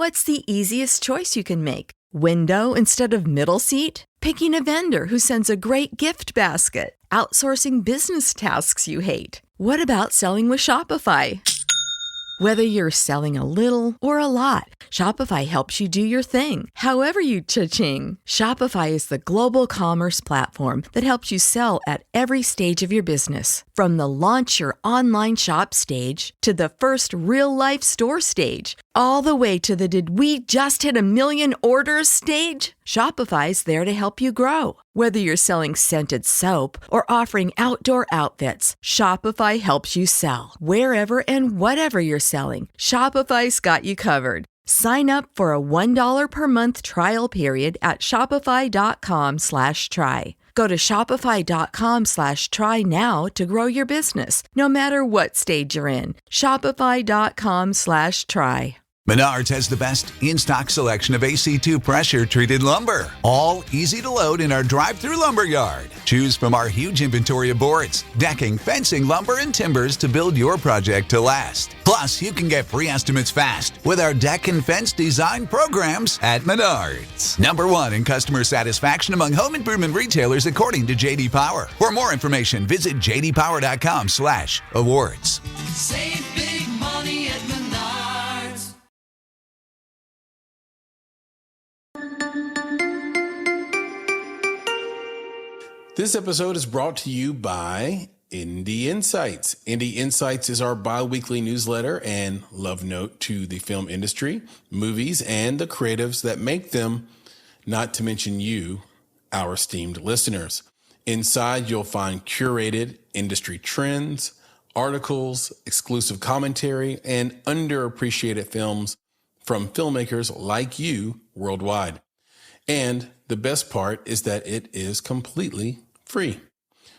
What's the easiest choice you can make? Window instead of middle seat? Picking a vendor who sends a great gift basket? Outsourcing business tasks you hate? What about selling with Shopify? Whether you're selling a little or a lot, Shopify helps you do your thing, however you cha-ching. Shopify is the global commerce platform that helps you sell at every stage of your business. From the launch your online shop stage to the first real-life store stage, all the way to the did we just hit a million orders stage. Shopify's there to help you grow. Whether you're selling scented soap or offering outdoor outfits, Shopify helps you sell. Wherever and whatever you're selling, Shopify's got you covered. Sign up for a $1 per month trial period at shopify.com/try. Go to shopify.com/try now to grow your business, no matter what stage you're in. Shopify.com/try. Menards has the best in-stock selection of AC2 pressure-treated lumber. All easy to load in our drive-through lumber yard. Choose from our huge inventory of boards, decking, fencing, lumber, and timbers to build your project to last. Plus, you can get free estimates fast with our deck and fence design programs at Menards. Number one in customer satisfaction among home improvement retailers according to J.D. Power. For more information, visit jdpower.com/awards. Save big money at Menards. This episode is brought to you by Indie Insights. Indie Insights is our bi-weekly newsletter and love note to the film industry, movies, and the creatives that make them, not to mention you, our esteemed listeners. Inside, you'll find curated industry trends, articles, exclusive commentary, and underappreciated films from filmmakers like you worldwide. And the best part is that it is completely free.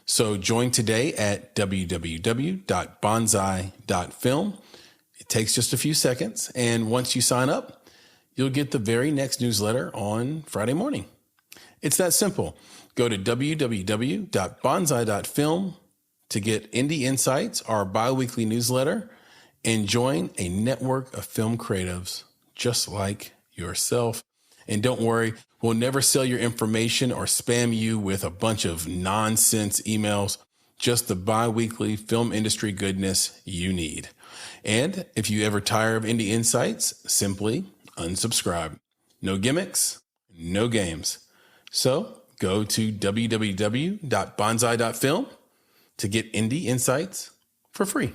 So join today at www.bonsai.film. It takes just a few seconds. And once you sign up, you'll get the very next newsletter on Friday morning. It's that simple. Go to www.bonsai.film to get Indie Insights, our bi-weekly newsletter, and join a network of film creatives just like yourself. And don't worry, we'll never sell your information or spam you with a bunch of nonsense emails, just the bi-weekly film industry goodness you need. And if you ever tire of Indie Insights, simply unsubscribe. No gimmicks, no games. So go to www.bonsai.film to get Indie Insights for free.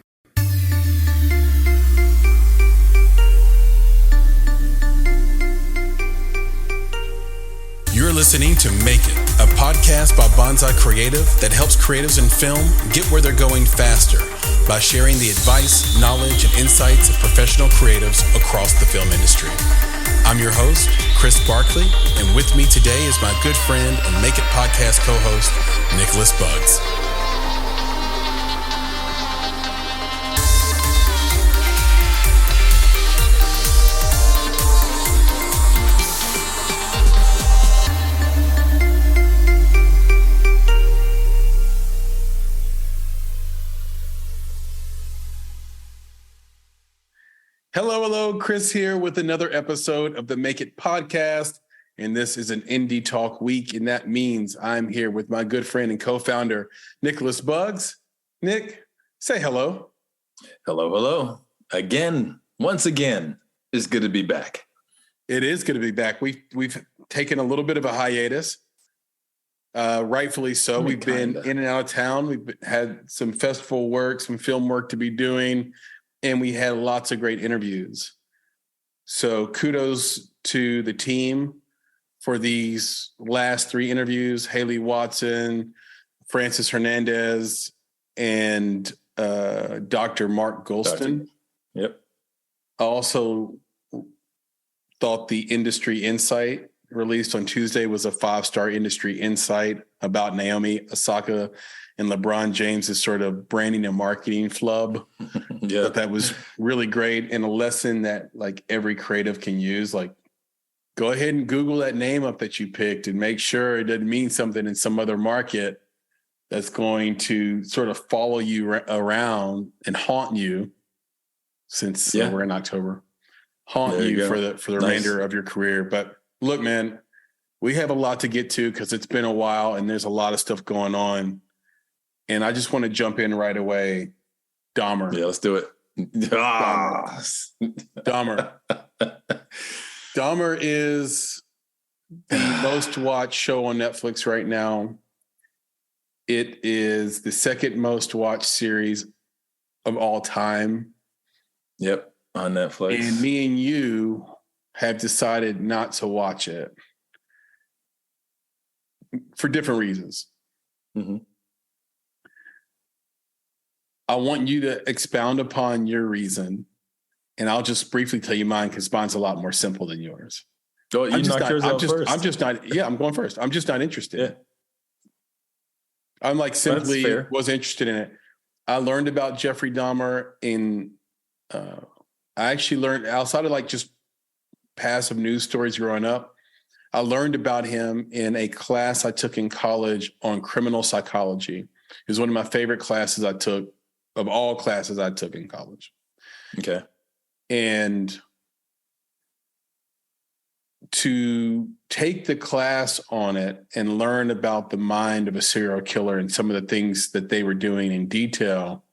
You're listening to Make It, a podcast by Bonsai Creative that helps creatives in film get where they're going faster by sharing the advice, knowledge, and insights of professional creatives across the film industry. I'm your host, Chris Barkley, and with me today is my good friend and Make It podcast co-host, Nicholas Buggs. Hello, Chris here with another episode of the Make It podcast. And this is an Indie Talk week. And that means I'm here with my good friend and co-founder, Nicholas Buggs. Nick, say hello. Hello. Once again, it's good to be back. It is good to be back. We've taken a little bit of a hiatus, rightfully so. We've been in and out of town. We've had some festival work, some film work to be doing. And we had lots of great interviews. So kudos to the team for these last three interviews, Haley Watson, Francis Hernandez, and Dr. Mark Golston. Yep. I also thought the Industry Insight released on Tuesday was a 5-star industry insight about Naomi Osaka and LeBron James' sort of branding and marketing flub. Yeah. But that was really great and a lesson that like every creative can use. Like, go ahead and Google that name up that you picked and make sure it doesn't mean something in some other market that's going to sort of follow you around and haunt you since we're in October. haunt you for the remainder of your career. But look, man, we have a lot to get to because it's been a while and there's a lot of stuff going on. And I just want to jump in right away. Dahmer. Yeah, let's do it. Dahmer. Dahmer is the most watched show on Netflix right now. It is the second most watched series of all time. Yep, on Netflix. And me and you have decided not to watch it for different reasons. Mm-hmm. I want you to expound upon your reason, and I'll just briefly tell you mine because mine's a lot more simple than yours. Oh, you knock yours out first. I'm just not. Yeah, I'm going first. I'm just not interested. Yeah. I'm like simply was interested in it. I learned about Jeffrey Dahmer I actually learned outside of like just passive news stories growing up. I learned about him in a class I took in college on criminal psychology. It was one of my favorite classes I took of all classes I took in college. Okay. And to take the class on it and learn about the mind of a serial killer and some of the things that they were doing in detail,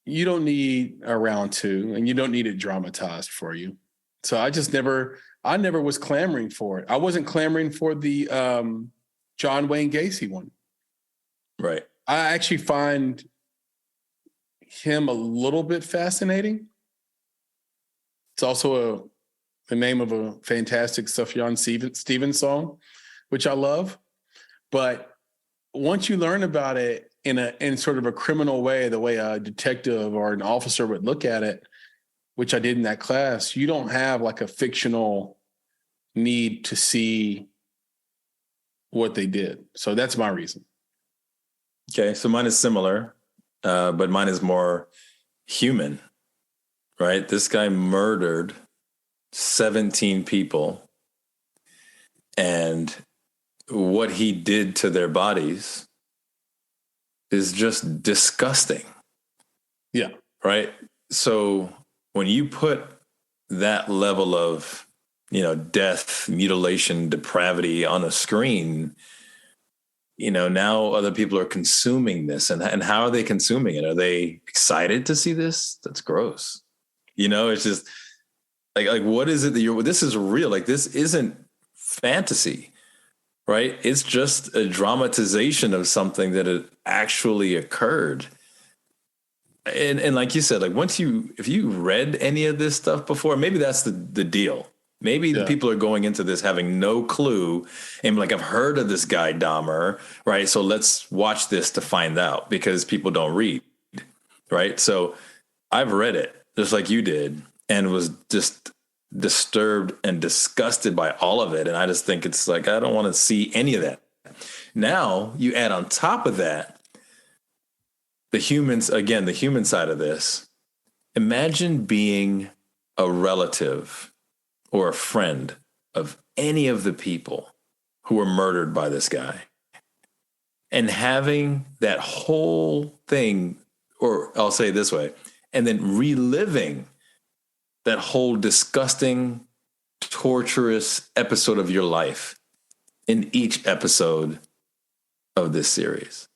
you don't need a round two and you don't need it dramatized for you. So I never was clamoring for it. I wasn't clamoring for the John Wayne Gacy one. Right. I actually find him a little bit fascinating. It's also the name of a fantastic Sufjan Stevens song, which I love. But once you learn about it in sort of a criminal way, the way a detective or an officer would look at it, which I did in that class, you don't have like a fictional need to see what they did. So that's my reason. Okay, so mine is similar, but mine is more human, right? This guy murdered 17 people, and what he did to their bodies is just disgusting. Yeah. Right? So when you put that level of, death, mutilation, depravity on a screen, now other people are consuming this, and how are they consuming it? Are they excited to see this? That's gross. It's just like, what is it that this is real? Like, this isn't fantasy, right? It's just a dramatization of something that had actually occurred. And like you said, like if you read any of this stuff before, maybe that's the deal. Maybe the people are going into this having no clue and like, I've heard of this guy Dahmer, right? So let's watch this to find out, because people don't read, right? So I've read it just like you did and was just disturbed and disgusted by all of it. And I just think it's like, I don't want to see any of that. Now you add on top of that, the human side of this. Imagine being a relative or a friend of any of the people who were murdered by this guy, and having that whole thing, or I'll say it this way, and then reliving that whole disgusting, torturous episode of your life in each episode of this series.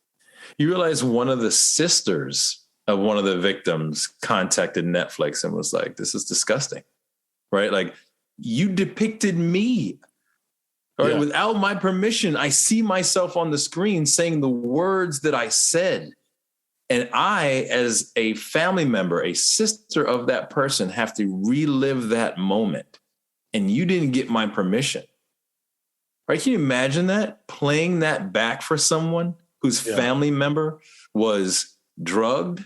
You realize one of the sisters of one of the victims contacted Netflix and was like, this is disgusting, right? Like, you depicted me, right? Without my permission. I see myself on the screen saying the words that I said. And I, as a family member, a sister of that person, have to relive that moment. And you didn't get my permission, right? Can you imagine that? Playing that back for someone whose family member was drugged,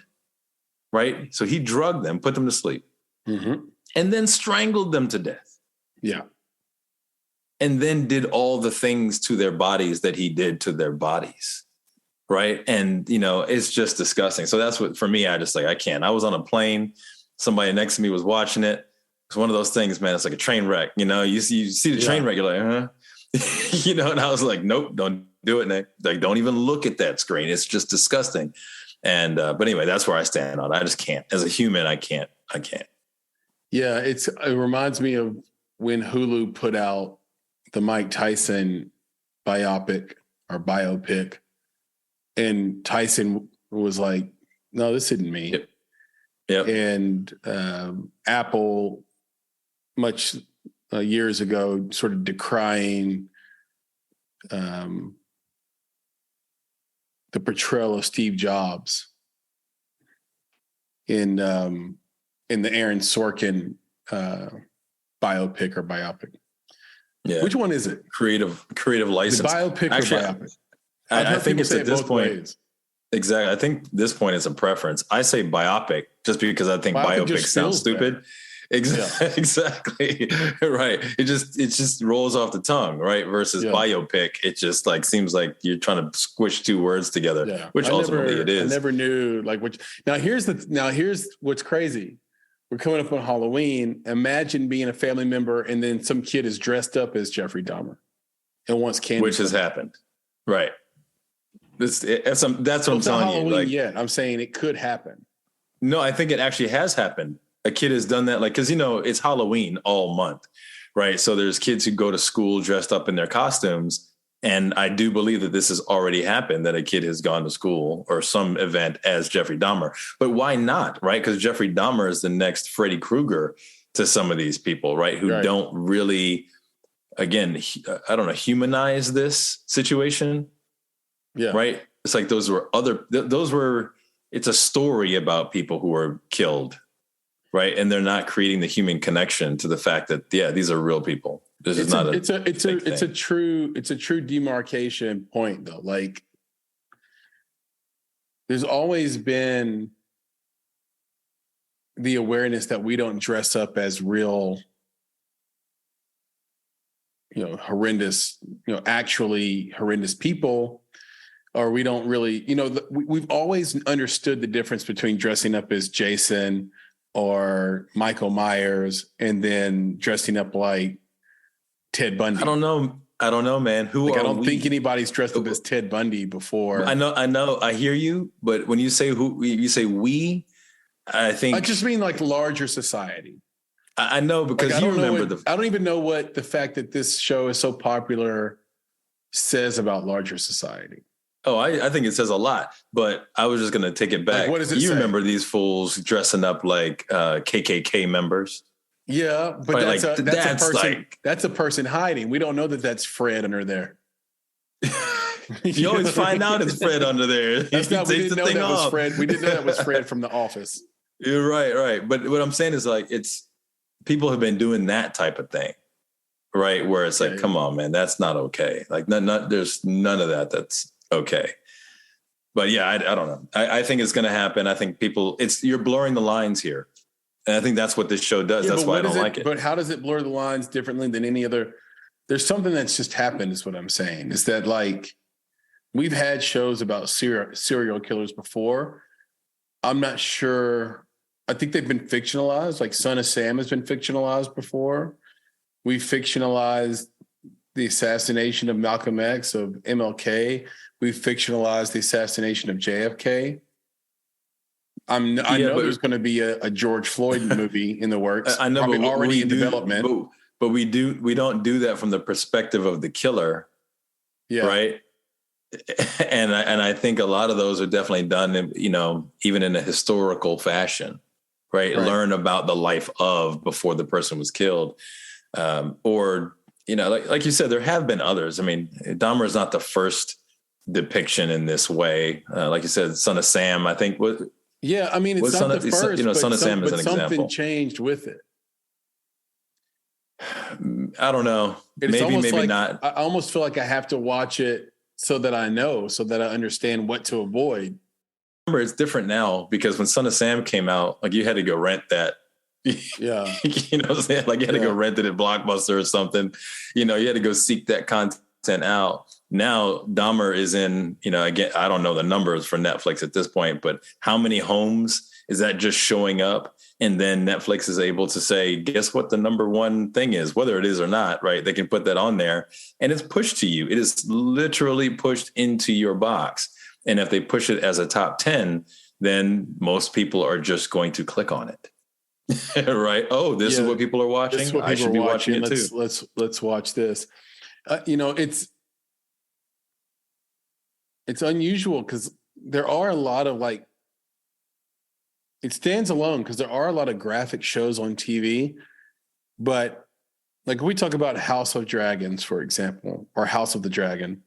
right? So he drugged them, put them to sleep, and then strangled them to death. Yeah. And then did all the things to their bodies that he did to their bodies. Right. And, it's just disgusting. So that's what, for me, I can't. I was on a plane. Somebody next to me was watching it. It's one of those things, man. It's like a train wreck. You see the train wreck, you're like, and I was like, nope, don't do it, Nick. Like, don't even look at that screen. It's just disgusting. And, but anyway, that's where I stand on it. I just can't. As a human, I can't. Yeah, it reminds me of when Hulu put out the Mike Tyson biopic, and Tyson was like, "No, this isn't me." Yep. Yep. And Apple, much years ago, sort of decrying the portrayal of Steve Jobs in the Aaron Sorkin biopic. Yeah. Which one is it? Creative license. The biopic Actually, or biopic? I think it's at this point. Ways. Exactly. I think this point is a preference. I say biopic just because I think biopic sounds stupid. Exactly. Right. It just rolls off the tongue, right? Versus biopic. It just like seems like you're trying to squish two words together, which ultimately it is. I never knew like which. Now here's what's crazy. We're coming up on Halloween. Imagine being a family member and then some kid is dressed up as Jeffrey Dahmer and wants candy. Which has happened. Right. That's what I'm telling you. Like, yet. I'm saying it could happen. No, I think it actually has happened. A kid has done that, like, because it's Halloween all month, right? So there's kids who go to school dressed up in their costumes, and I do believe that this has already happened, that a kid has gone to school or some event as Jeffrey Dahmer. But why not, right? Because Jeffrey Dahmer is the next Freddy Krueger to some of these people, right? Who don't really, again, humanize this situation. Yeah. Right. It's like it's a story about people who are killed. Right. And they're not creating the human connection to the fact that, these are real people. It's a true demarcation point though. Like there's always been the awareness that we don't dress up as real, horrendous, actually horrendous people. Or we don't really, we've always understood the difference between dressing up as Jason or Michael Myers and then dressing up like Ted Bundy. I don't know, man. I don't think anybody's dressed up as Ted Bundy before. I know. I hear you. But when you say we, I think. I just mean like larger society. I know because I don't even know what the fact that this show is so popular says about larger society. Oh, I think it says a lot, but I was just going to take it back. Like, what does it say? Remember these fools dressing up like KKK members? Yeah, but that's a person hiding. We don't know that that's Fred under there. You always find out it's Fred under there. We didn't know that was Fred. We didn't know that was Fred from The Office. You're right. But what I'm saying is like it's people have been doing that type of thing, right? Where it's like, come on, man, that's not okay. Like, there's none of that. That's okay. But yeah, I don't know. I think it's going to happen. I think you're blurring the lines here. And I think that's what this show does. That's why I don't like it. But how does it blur the lines differently than any other? There's something that's just happened is what I'm saying. Is that like, we've had shows about serial killers before. I'm not sure. I think they've been fictionalized. Like Son of Sam has been fictionalized before. We fictionalized the assassination of Malcolm X, of MLK. We fictionalized the assassination of JFK. I know there's going to be a George Floyd movie in the works. I know, but already in development. But we don't do that from the perspective of the killer, right? And I think a lot of those are definitely done, even in a historical fashion, right? Learn about the life of before the person was killed, or like you said, there have been others. I mean, Dahmer is not the first depiction in this way. Like you said, Son of Sam, I think. Yeah, I mean, it's not the first. Son of Sam is an example. Something changed with it. I don't know. Maybe not. I almost feel like I have to watch it so that I know, so that I understand what to avoid. Remember, it's different now because when Son of Sam came out, like you had to go rent that. Yeah. You know what I'm saying? Like you had to go rent it at Blockbuster or something. You had to go seek that content out. Now Dahmer is in, again, I don't know the numbers for Netflix at this point, but how many homes is that just showing up? And then Netflix is able to say, guess what the number one thing is, whether it is or not, right? They can put that on there and it's pushed to you. It is literally pushed into your box. And if they push it as a top 10, then most people are just going to click on it. Right. Oh, this is what people are watching. This is what I people should are be watching. watching it too. Let's watch this. It's unusual because there are a lot of it stands alone because there are a lot of graphic shows on TV, but like we talk about House of Dragons, for example, or House of the Dragon,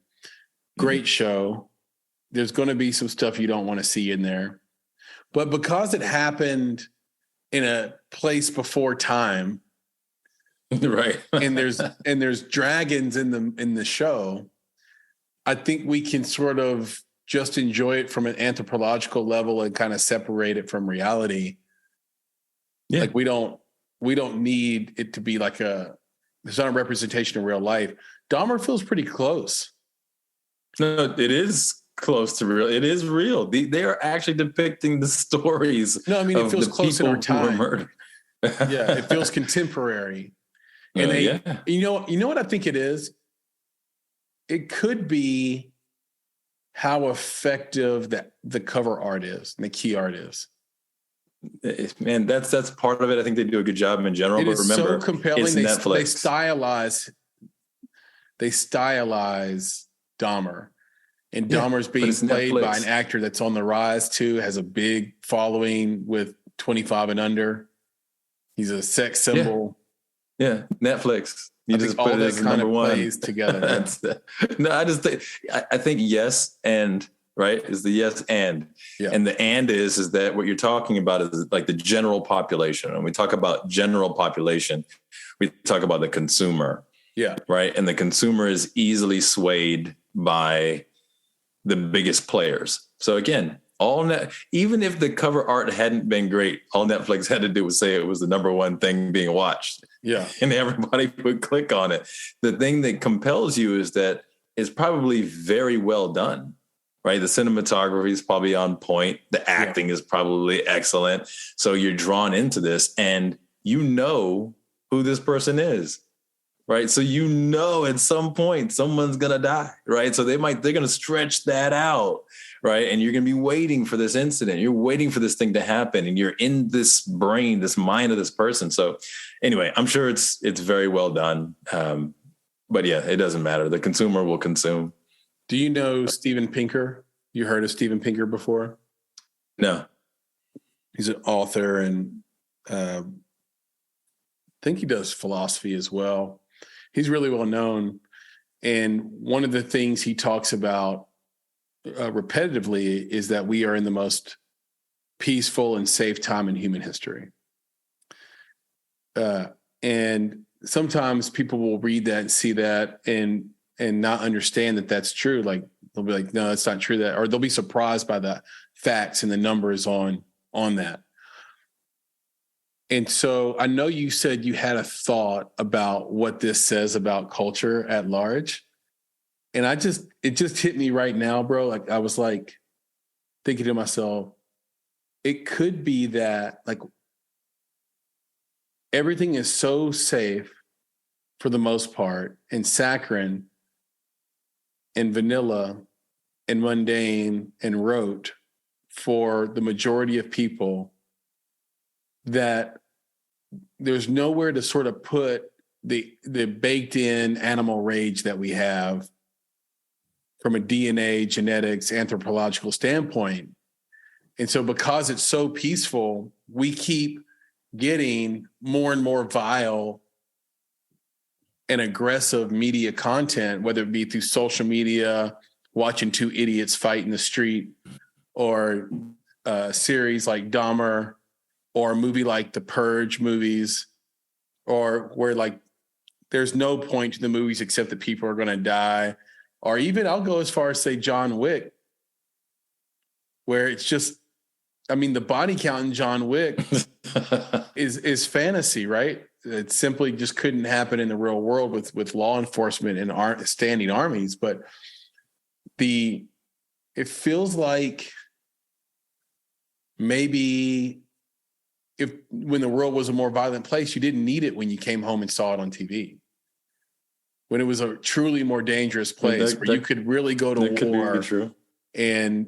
great show. There's going to be some stuff you don't want to see in there, but because it happened in a place before time, Right. and there's dragons in the show, I think we can sort of just enjoy it from an anthropological level and kind of separate it from reality. Yeah. Like we don't need it to be like it's not a representation of real life. Dahmer feels pretty close. No, it is close to real. It is real. They are actually depicting the stories. No, I mean, it feels close in our time. Yeah, it feels contemporary. And you know what I think it is? It could be how effective the cover art is and the key art is. Man, that's part of it. I think they do a good job in general. But remember, so compelling. It's Netflix. They stylize Dahmer, and Dahmer's being played Netflix. by an actor that's on the rise too. Has a big following with 25 and under. He's a sex symbol. Yeah, Netflix. I think all that kind of plays together. No, I just think I think yes and right is the yes and the and is that what you're talking about is like the general population. When we talk about general population, we talk about the consumer. Yeah. Right. And the consumer is easily swayed by the biggest players. So again, even if the cover art hadn't been great, all Netflix had to do was say it was the number one thing being watched. Yeah. And everybody would click on it. The thing that compels you is that it's probably very well done, right? The cinematography is probably on point. The acting is probably excellent. So you're drawn into this and you know who this person is, right? So you know at some point someone's going to die, right? So they're going to stretch that out, right? And you're going to be waiting for this incident. You're waiting for this thing to happen and you're in this brain, this mind of this person. So anyway, I'm sure it's very well done. But yeah, it doesn't matter. The consumer will consume. Do you know Steven Pinker? You heard of Steven Pinker before? No. He's an author and I think he does philosophy as well. He's really well known. And one of the things he talks about repetitively is that we are in the most peaceful and safe time in human history. And sometimes people will read that and see that and not understand that that's true. Like they'll be like, no, it's not true that, or they'll be surprised by the facts and the numbers on that. And so I know you said you had a thought about what this says about culture at large. And it just hit me right now, bro. Like I was like thinking to myself, it could be that like everything is so safe for the most part and saccharine and vanilla and mundane and rote for the majority of people that there's nowhere to sort of put the baked in animal rage that we have from a DNA, genetics, anthropological standpoint. And so because it's so peaceful, we keep getting more and more vile and aggressive media content, whether it be through social media, watching two idiots fight in the street, or a series like Dahmer, or a movie like the Purge movies, or where like there's no point to the movies except that people are going to die. Or even I'll go as far as say John Wick, where it's just, I mean, the body count in John Wick is fantasy, right? It simply just couldn't happen in the real world with law enforcement and standing armies. But it feels like maybe when the world was a more violent place, you didn't need it when you came home and saw it on TV. When it was a truly more dangerous place where you could really go to war. Could be true. And,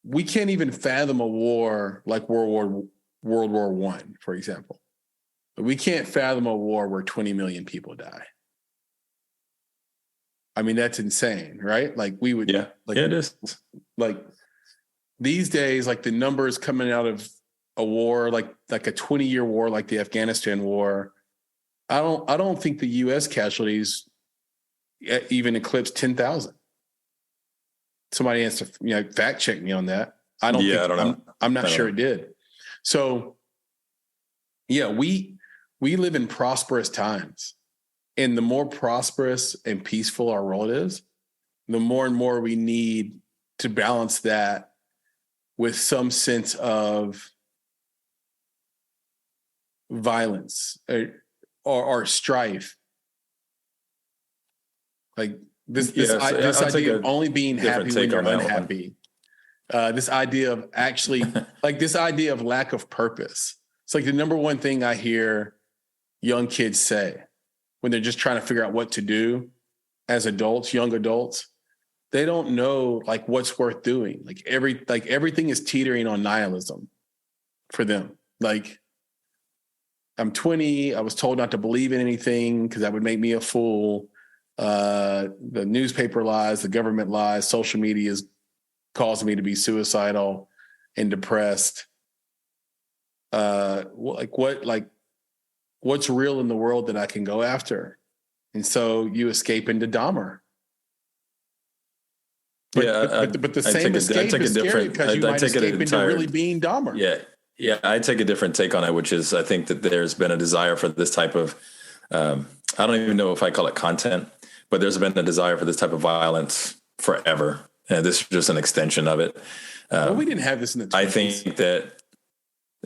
we can't even fathom a war like World World War One, for example. But we can't fathom a war where 20 million people die. I mean, that's insane, right? Like we would, Yeah, it is. Like these days, like the numbers coming out of a war, like a 20-year war, like the Afghanistan war. I don't think the U.S. casualties even eclipsed 10,000. Somebody has to, fact check me on that. I don't know. I'm not sure it did. So, yeah, we live in prosperous times. And the more prosperous and peaceful our world is, the more and more we need to balance that with some sense of violence or strife. Like this idea of only being happy when you're unhappy. This idea of actually, like this idea of lack of purpose. It's like the number one thing I hear young kids say when they're just trying to figure out what to do as adults, young adults. They don't know like what's worth doing. Like everything is teetering on nihilism for them. Like I'm 20. I was told not to believe in anything because that would make me a fool. The newspaper lies, the government lies, social media is causing me to be suicidal and depressed. What's real in the world that I can go after? And so you escape into Dahmer. But the same escape is scary because you might escape into really being Dahmer. Yeah, I take a different take on it, which is I think that there's been a desire for this type of, I don't even know if I call it content, but there's been a desire for this type of violence forever. And this is just an extension of it. We didn't have this in the 20s. I think that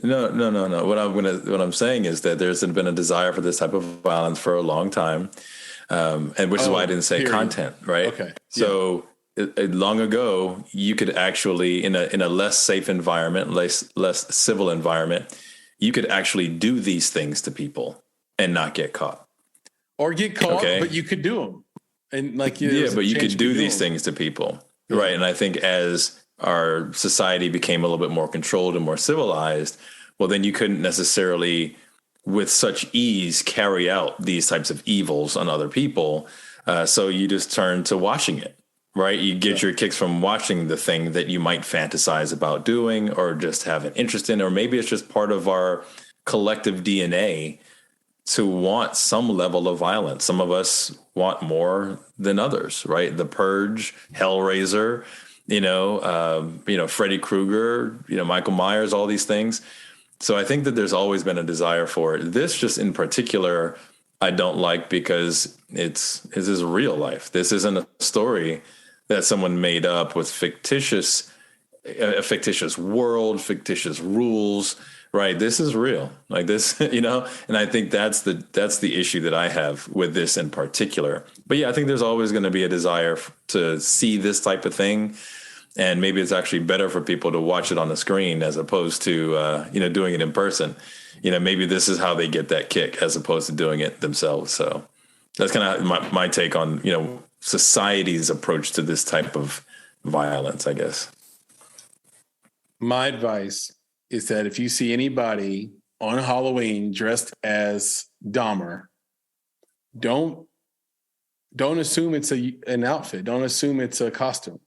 no. What I'm saying is that there's been a desire for this type of violence for a long time, and which is why I didn't say content, right? Okay. So long ago, you could actually in a less safe environment, less civil environment, you could actually do these things to people and not get caught, or get caught, but you could do them, and but you could do these things to people. Right. And I think as our society became a little bit more controlled and more civilized, well, then you couldn't necessarily with such ease carry out these types of evils on other people. So you just turn to watching it. Right. You get your kicks from watching the thing that you might fantasize about doing or just have an interest in, or maybe it's just part of our collective DNA to want some level of violence. Some of us want more than others, right? The Purge, Hellraiser, Freddy Krueger, Michael Myers, all these things. So I think that there's always been a desire for it. This just in particular, I don't like because this is real life. This isn't a story that someone made up with a fictitious world, fictitious rules. Right. This is real like this, and I think that's the issue that I have with this in particular. But yeah, I think there's always going to be a desire to see this type of thing. And maybe it's actually better for people to watch it on the screen as opposed to, doing it in person. Maybe this is how they get that kick as opposed to doing it themselves. So that's kind of my take on, society's approach to this type of violence, I guess. My advice is that if you see anybody on Halloween dressed as Dahmer, don't assume it's an outfit. Don't assume it's a costume.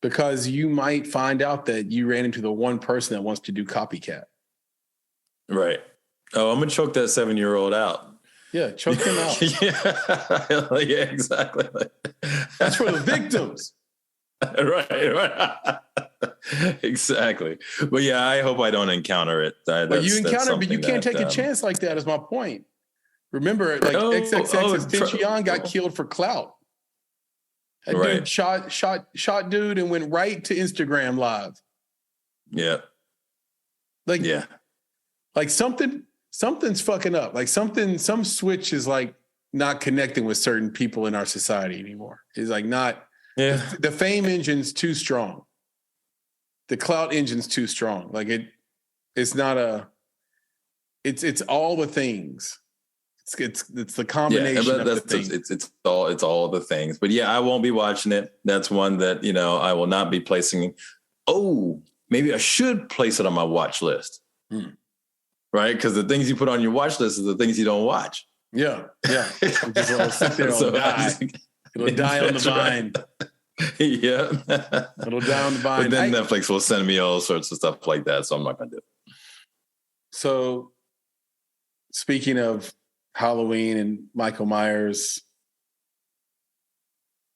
Because you might find out that you ran into the one person that wants to do copycat. Right. Oh, I'm going to choke that 7-year-old out. Yeah, choke them out. Yeah, exactly. That's for the victims. Right. Exactly. But yeah, I hope I don't encounter it. But you can't take a chance like that is my point. Remember, like XXXTentacion got killed for clout. That dude shot dude and went right to Instagram Live. Yeah. Like something's fucking up. Like some switch is like not connecting with certain people in our society anymore. It's like not. Yeah. The fame engine's too strong. The clout engine's too strong. Like it's not it's all the things. It's the combination of the things. It's all the things. But yeah, I won't be watching it. That's one that, I will not be placing. Oh, maybe I should place it on my watch list. Right? Because the things you put on your watch list are the things you don't watch. Yeah. It'll sit there and die. It'll die on the vine. Yeah. It'll die on the vine. But then Netflix will send me all sorts of stuff like that, so I'm not going to do it. So, speaking of Halloween and Michael Myers,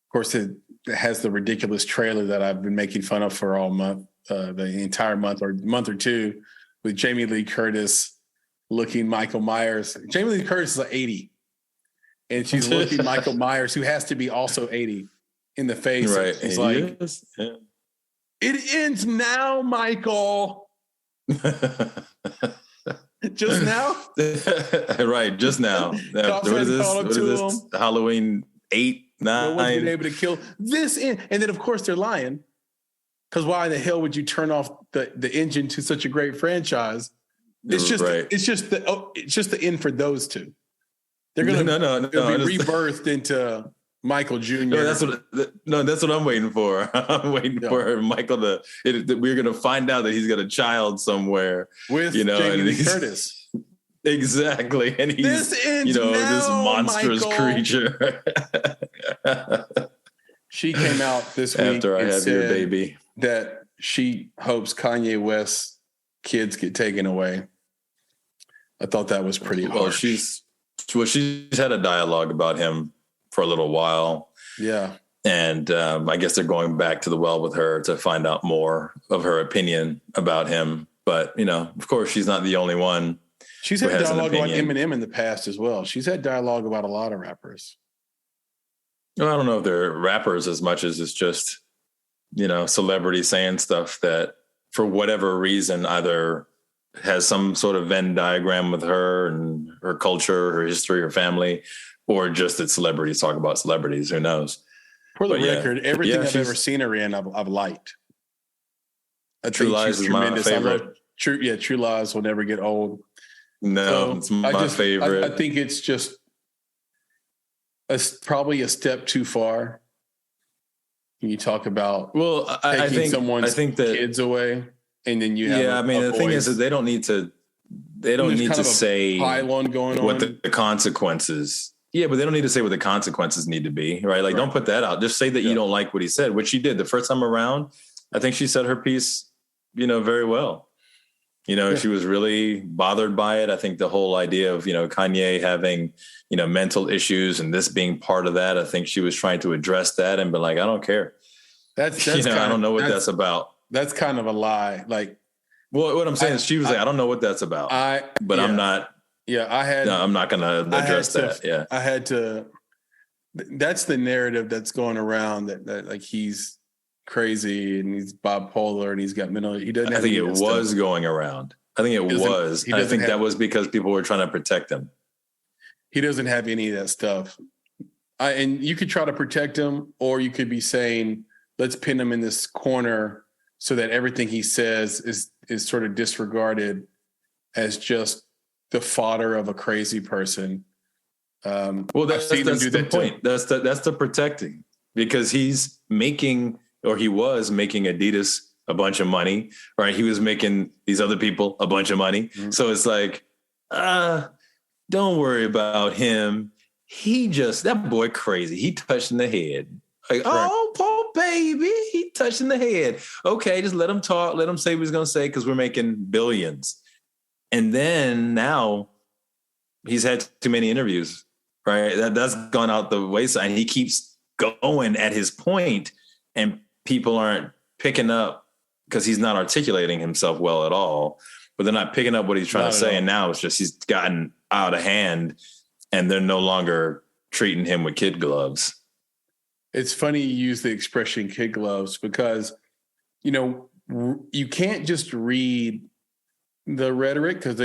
of course, it has the ridiculous trailer that I've been making fun of for all month, the entire month or two, with Jamie Lee Curtis looking Michael Myers. Jamie Lee Curtis is like 80, and she's looking Michael Myers, who has to be also 80, in the face. Right. It's like, it ends now, Michael. Just now? Right, just now. What is this? Halloween 8, 9? No one's been able to kill this in. And then, of course, they're lying. Because why in the hell would you turn off the engine to such a great franchise? It's just it's just the end for those two. They're gonna be rebirthed into Michael Jr. No, that's what I'm waiting for. I'm waiting for Michael we're gonna find out that he's got a child somewhere with Jamie Lee Curtis. Exactly, and he's this monstrous creature. She came out this week after I have your baby that she hopes Kanye West's kids get taken away. I thought that was pretty harsh. She's had a dialogue about him for a little while. Yeah. And I guess they're going back to the well with her to find out more of her opinion about him. But, of course, she's not the only one. She's had dialogue on Eminem in the past as well. She's had dialogue about a lot of rappers. Well, I don't know if they're rappers as much as it's just, celebrities saying stuff that for whatever reason either has some sort of Venn diagram with her and her culture, her history, her family, or just that celebrities talk about celebrities. Who knows? For the record, everything I've ever seen her in, I've liked. True Lies is my favorite. True Lies will never get old. No, it's my favorite. I think it's just probably a step too far. When you talk about taking someone's kids away, and then you have the thing is that they don't need to say what the consequences. Yeah, but they don't need to say what the consequences need to be, right? Like, don't put that out. Just say that you don't like what he said, which she did the first time around. I think she said her piece, very well. She was really bothered by it. I think the whole idea of, Kanye having, mental issues and this being part of that, I think she was trying to address that and be like, I don't care. That's I don't know what that's about. That's kind of a lie. Like, well, what I'm saying is she was like, I don't know what that's about, I'm not. Yeah, I'm not going to address that. Yeah. I had to. That's the narrative that's going around that like he's crazy and he's bipolar and he's got mental. He doesn't. I think it was going around. I think it was. I think that was because people were trying to protect him. He doesn't have any of that stuff. And you could try to protect him, or you could be saying, let's pin him in this corner so that everything he says is sort of disregarded as just the fodder of a crazy person. Well, that's the point. That's the protecting, because he was making Adidas a bunch of money, right? He was making these other people a bunch of money. Mm-hmm. So it's like, don't worry about him. That boy crazy. He touched in the head. Like, oh, poor baby. He touched in the head. Okay, just let him talk. Let him say what he's going to say, because we're making billions. And then now he's had too many interviews, right? That's gone out the wayside. And he keeps going at his point, and people aren't picking up because he's not articulating himself well at all. But they're not picking up what he's trying to say. And now it's just he's gotten out of hand, and they're no longer treating him with kid gloves. It's funny you use the expression kid gloves, because, you can't just read the rhetoric, because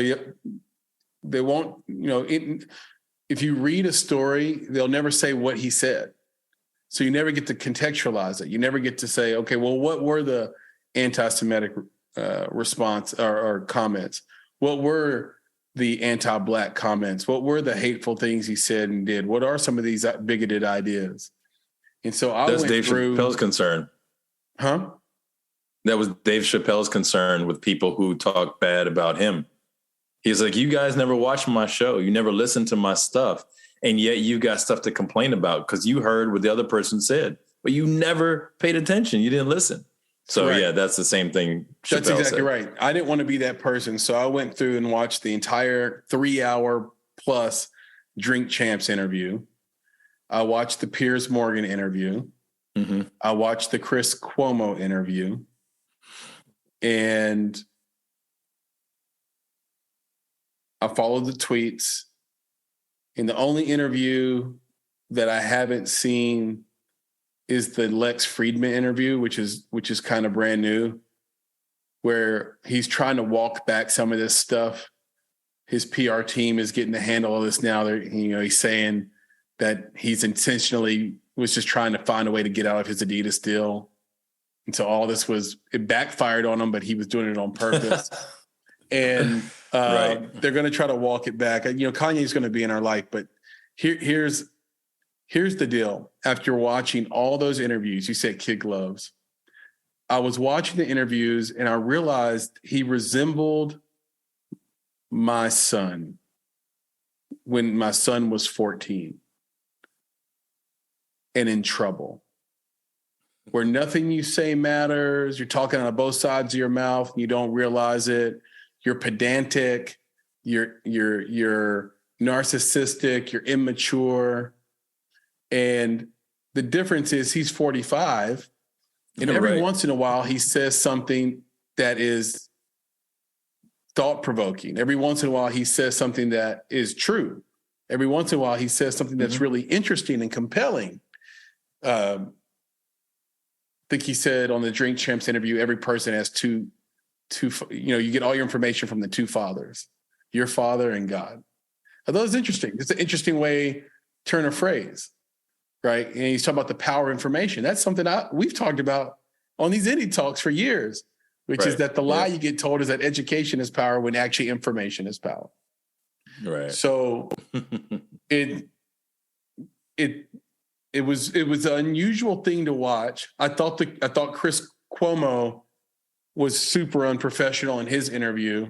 they won't, if you read a story, they'll never say what he said. So you never get to contextualize it. You never get to say, okay, well, what were the anti-Semitic response or comments? What were the anti-Black comments? What were the hateful things he said and did? What are some of these bigoted ideas? And so that's Dave Chappelle's concern. Huh? That was Dave Chappelle's concern with people who talk bad about him. He's like, you guys never watch my show. You never listen to my stuff. And yet you got stuff to complain about because you heard what the other person said, but you never paid attention. You didn't listen. So Correct. yeah, that's the same thing Chappelle That's exactly said. right. I didn't want to be that person. So I went through and watched the entire 3-hour plus Drink Champs interview. I watched the Piers Morgan interview. Mm-hmm. I watched the Chris Cuomo interview. And I followed the tweets. And the only interview that I haven't seen is the Lex Friedman interview, which is kind of brand new, where he's trying to walk back some of this stuff. His PR team is getting the handle of this now. He's saying that he's intentionally was just trying to find a way to get out of his Adidas deal. And so all this it backfired on him, but he was doing it on purpose. And right. They're going to try to walk it back. Kanye's going to be in our life, but here's the deal. After watching all those interviews, you said kid gloves. I was watching the interviews and I realized he resembled my son when my son was 14 and in trouble, where nothing you say matters. You're talking out of both sides of your mouth and you don't realize it. You're pedantic, you're narcissistic, you're immature. And the difference is he's 45, and every once in a while he says something that is thought-provoking. Every once in a while he says something that is true. Every once in a while he says something that's really interesting and compelling. I think he said on the Drink Champs interview, every person has two, you get all your information from the two fathers, your father and God. I thought it was interesting. It's an interesting way to turn a phrase, right? And he's talking about the power of information. That's something we've talked about on these indie talks for years, which is that the lie you get told is that education is power when actually information is power. Right. So it was an unusual thing to watch. I thought Chris Cuomo was super unprofessional in his interview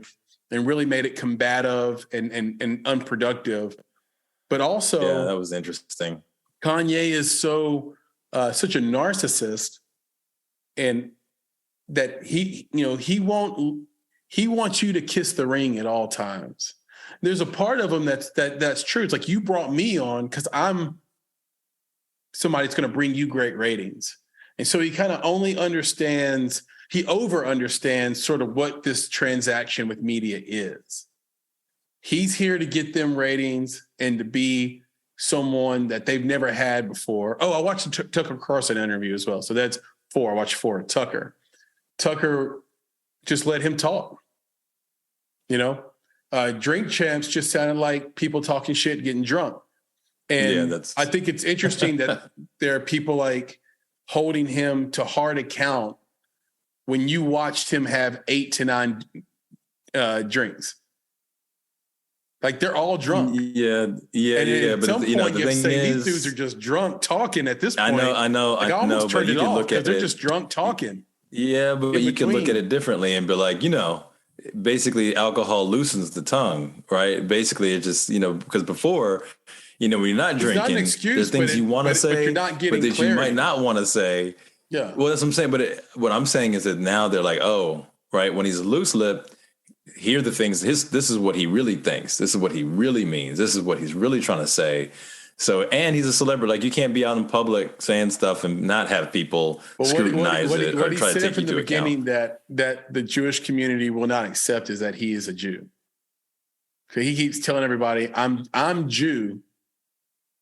and really made it combative and unproductive. But also, yeah, that was interesting. Kanye is such a narcissist, and that he wants you to kiss the ring at all times. There's a part of him that's true. It's like, you brought me on because I'm somebody that's going to bring you great ratings. And so he kind of he over understands sort of what this transaction with media is. He's here to get them ratings and to be someone that they've never had before. Oh, I watched the Tucker Carlson interview as well. So that's 4. I watched 4. Tucker just let him talk. Drink Champs just sounded like people talking shit, getting drunk. And I think it's interesting that there are people like holding him to hard account when you watched him have 8 to 9 drinks. Like, they're all drunk. Yeah. And at some point, you say these dudes are just drunk talking at this point. I know. Like, I almost turned it off because they're just drunk talking. Yeah, but you can look at it differently and be like, basically alcohol loosens the tongue, right? Basically, it just, because before, when you're not drinking, there's things you want to say, you're not getting but that clarity. you might not want to say. Yeah. Well, that's what I'm saying. But what I'm saying is that now they're like, oh, right, when he's loose-lipped, here are the things. This is what he really thinks. This is what he really means. This is what he's really trying to say. So, and he's a celebrity. Like, you can't be out in public saying stuff and not have people scrutinize it or try to take you to account. That the Jewish community will not accept is that he is a Jew. So he keeps telling everybody, I'm Jew,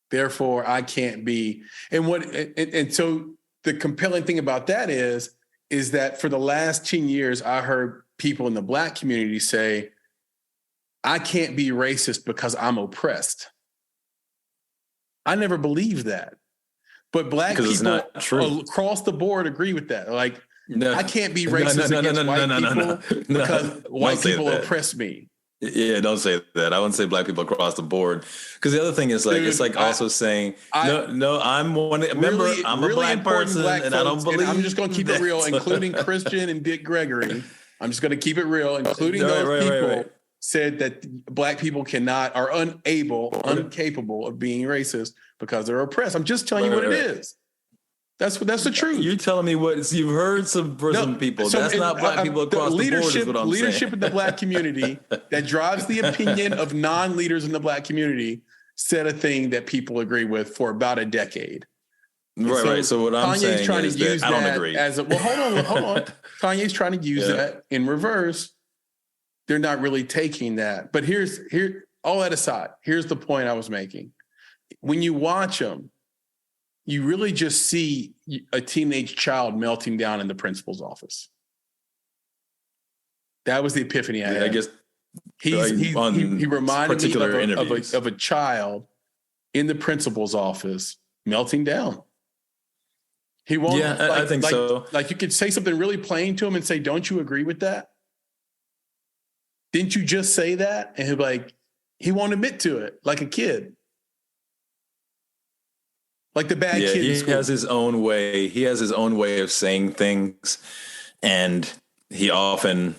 therefore I can't be. And so the compelling thing about that is that for the last 10 years, I heard people in the Black community say, I can't be racist because I'm oppressed. I never believed that. But Black people across the board agree with that. Like, I can't be racist against white people because white people oppress me. Yeah, don't say that. I wouldn't say black people across the board. Because the other thing is like, Dude, it's like also saying, no, I'm one. Remember, Really, I'm a really black important person, black and I don't folks, and believe. I'm just going to keep it real, including Christian and Dick Gregory. I'm just going to keep it real, including those people said that black people are incapable of being racist because they're oppressed. I'm just telling you what it is. That's the truth. You're telling me what you've heard some people. So that's not black people across the board is what I'm leadership saying. in the black community that drives the opinion of non-leaders in the black community said a thing that people agree with for about a decade. Right. So what I'm saying trying is to use that I don't agree. Hold on. Kanye's trying to use that in reverse. They're not really taking that. But here, all that aside, here's the point I was making. When you watch them, you really just see a teenage child melting down in the principal's office. That was the epiphany I had. I guess he reminded me of a child in the principal's office melting down. He won't. Yeah, I think so. Like you could say something really plain to him and say, "Don't you agree with that? Didn't you just say that?" And he'll be like, he won't admit to it, like a kid. Like the bad kid. He has his own way. He has his own way of saying things. And he often,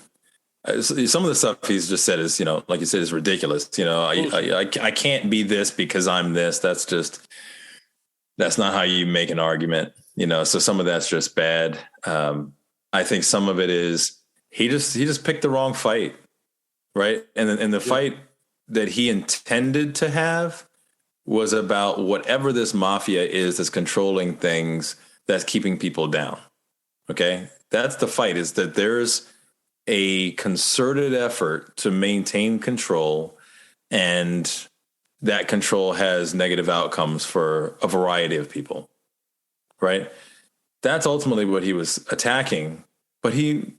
some of the stuff he's just said is, like you said, is ridiculous. I can't be this because I'm this. That's not how you make an argument, so some of that's just bad. I think some of it is, he just picked the wrong fight. Right. And the fight that he intended to have was about whatever this mafia is that's controlling things, that's keeping people down. Okay. That's the fight, is that there's a concerted effort to maintain control, and that control has negative outcomes for a variety of people. Right. That's ultimately what he was attacking, but he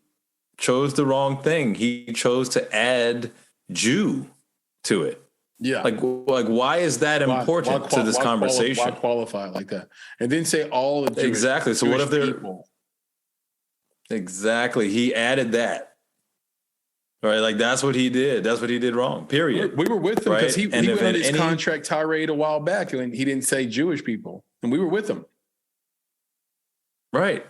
chose the wrong thing. He chose to add Jew to it. Yeah. Like why is that important to this conversation? Why qualify it like that? And then say all of Jewish, exactly. So Jewish what if they're people. Exactly. He added that. Right. Like that's what he did. That's what he did wrong. Period. We were with him because he went on his contract tirade a while back and he didn't say Jewish people. And we were with him. Right.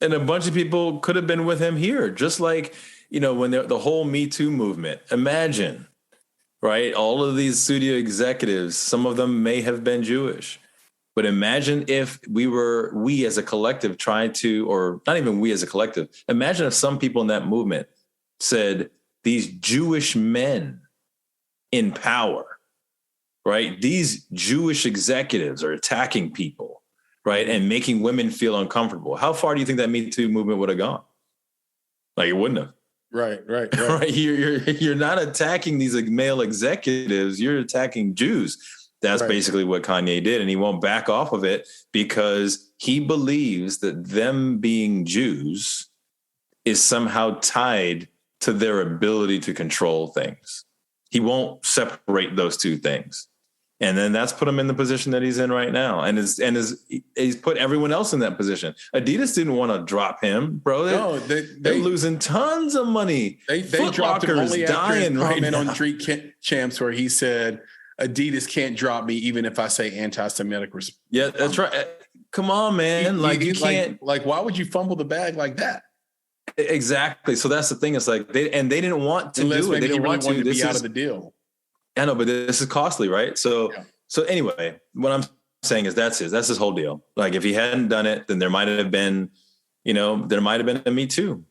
And a bunch of people could have been with him here, just like, when the whole Me Too movement. Imagine, right? All of these studio executives, some of them may have been Jewish. But imagine if we as a collective tried to, or not even we as a collective, imagine if some people in that movement said, these Jewish men in power, right? These Jewish executives are attacking people. Right. And making women feel uncomfortable. How far do you think that Me Too movement would have gone? Like it wouldn't have. Right. Right. You're not attacking these male executives. You're attacking Jews. That's basically what Kanye did. And he won't back off of it because he believes that them being Jews is somehow tied to their ability to control things. He won't separate those two things. And then that's put him in the position that he's in right now. And he's put everyone else in that position. Adidas didn't want to drop him, bro. They're losing tons of money. They dropped him only after his comment on Street Champs where he said, Adidas can't drop me even if I say anti-Semitic. Yeah, that's right. Come on, man. You can't. Like, why would you fumble the bag like that? Exactly. So that's the thing. It's like they didn't want to do it. They didn't want to be out of the deal. I know, but this is costly, right? So anyway, what I'm saying is that's his whole deal. Like if he hadn't done it, then there might have been a Me Too,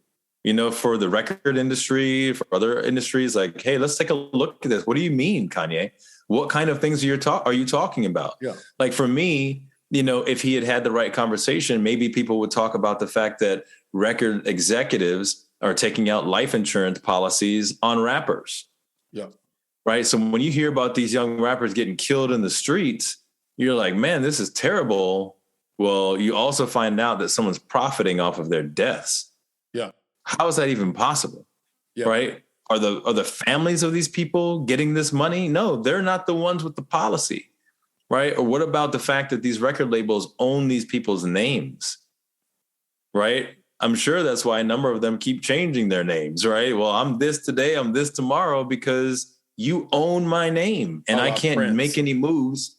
for the record industry, for other industries. Like, hey, let's take a look at this. What do you mean, Kanye? What kind of things are you talking about? Yeah. Like for me, if he had the right conversation, maybe people would talk about the fact that record executives are taking out life insurance policies on rappers. Yeah. Right. So when you hear about these young rappers getting killed in the streets, you're like, man, this is terrible. Well, you also find out that someone's profiting off of their deaths. Yeah. How is that even possible? Yeah. Right. Are the families of these people getting this money? No, they're not the ones with the policy. Right. Or what about the fact that these record labels own these people's names? Right. I'm sure that's why a number of them keep changing their names, right? Well, I'm this today, I'm this tomorrow, because you own my name and I can't make any moves.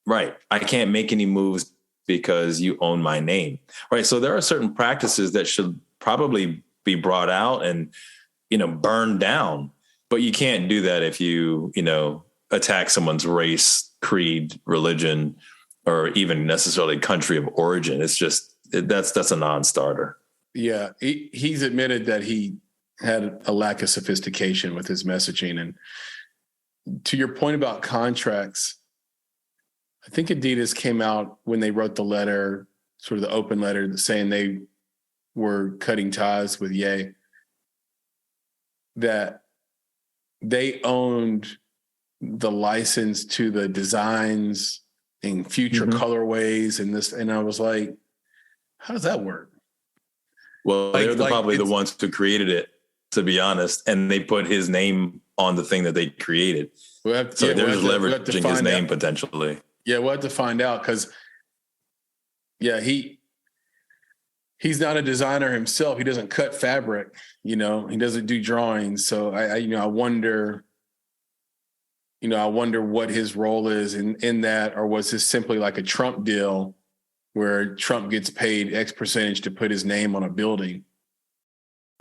Right. I can't make any moves because you own my name. Right. So there are certain practices that should probably be brought out and, burned down. But you can't do that if you, attack someone's race, creed, religion, or even necessarily country of origin. It's just, that's a non-starter. Yeah. He's admitted that he had a lack of sophistication with his messaging. And to your point about contracts, I think Adidas came out when they wrote the letter, sort of the open letter saying they were cutting ties with Ye, that they owned the license to the designs and future colorways and this. And I was like, how does that work? Well, they're probably the ones who created it, to be honest. And they put his name on the thing that they created. There's leveraging his name potentially. Yeah, we'll have to find out because, he's not a designer himself. He doesn't cut fabric, he doesn't do drawings. So I wonder what his role is in that, or was this simply like a Trump deal where Trump gets paid X percentage to put his name on a building?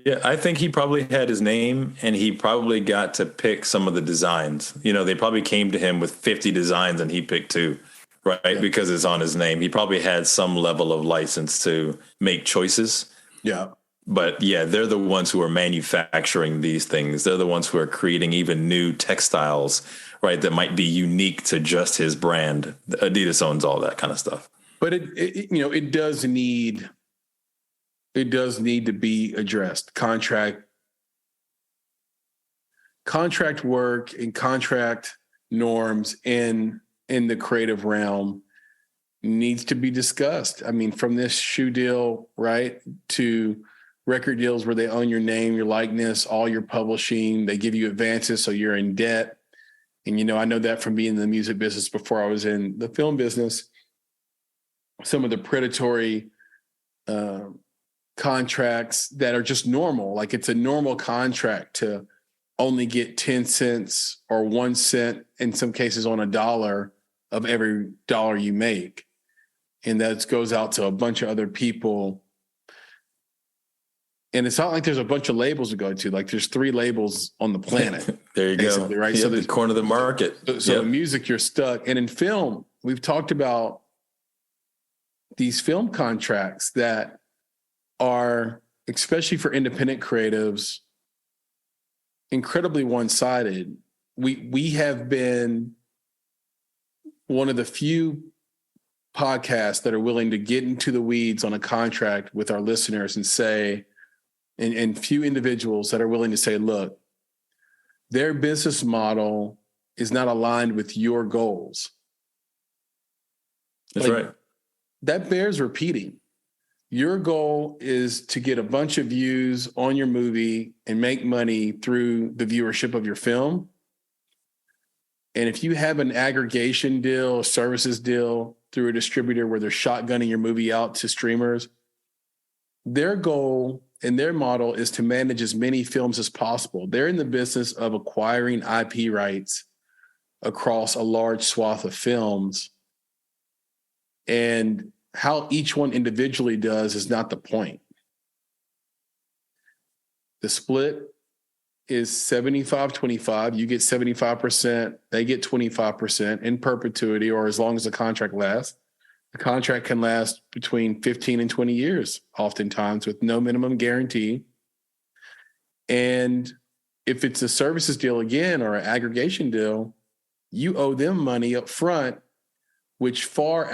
Yeah, I think he probably had his name and he probably got to pick some of the designs. They probably came to him with 50 designs and he picked 2, right? Yeah. Because it's on his name. He probably had some level of license to make choices. Yeah. But yeah, they're the ones who are manufacturing these things. They're the ones who are creating even new textiles, right? That might be unique to just his brand. Adidas owns all that kind of stuff. But it does need to be addressed. Contract work and contract norms in the creative realm needs to be discussed. I mean, from this shoe deal, right, to record deals where they own your name, your likeness, all your publishing, they give you advances so you're in debt. And, I know that from being in the music business before I was in the film business. Some of the predatory contracts that are just normal, like it's a normal contract to only get 10 cents or 1 cent, in some cases on $1 of every dollar you make. And that goes out to a bunch of other people. And it's not like there's a bunch of labels to go to. Like there's 3 labels on the planet. There you go. Right. So the corner of the market. So in music, you're stuck. And in film, we've talked about these film contracts that are, especially for independent creatives, incredibly one-sided. We have been one of the few podcasts that are willing to get into the weeds on a contract with our listeners and say, and few individuals that are willing to say, look, their business model is not aligned with your goals. That's right. That bears repeating. Your goal is to get a bunch of views on your movie and make money through the viewership of your film. And if you have an aggregation deal, a services deal through a distributor where they're shotgunning your movie out to streamers, their goal and their model is to manage as many films as possible. They're in the business of acquiring IP rights across a large swath of films. And how each one individually does is not the point. The split is 75-25. You get 75%, they get 25% in perpetuity, or as long as the contract lasts. The contract can last between 15 and 20 years, oftentimes with no minimum guarantee. And if it's a services deal again, or an aggregation deal, you owe them money up front, which far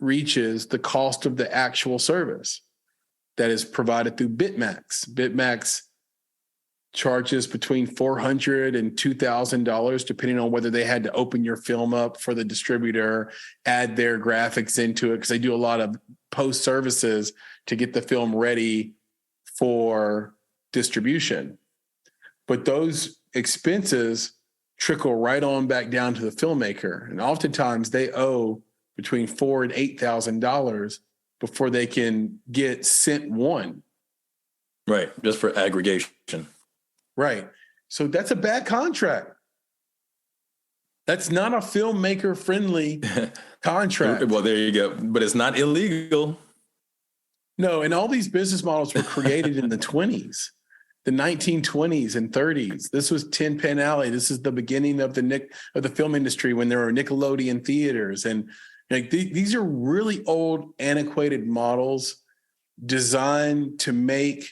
outreaches the cost of the actual service that is provided through Bitmax. Bitmax charges between $400 and $2,000, depending on whether they had to open your film up for the distributor, add their graphics into it, because they do a lot of post services to get the film ready for distribution. But those expenses trickle right on back down to the filmmaker. And oftentimes they owe between $4,000 and $8,000 before they can get cent one. Right. Just for aggregation. Right. So that's a bad contract. That's not a filmmaker friendly contract. Well, there you go. But it's not illegal. No, and all these business models were created in the 20s, the 1920s and 30s. This was Tin Pan Alley. This is the beginning of the film industry when there were Nickelodeon theaters. And like these are really old, antiquated models designed to make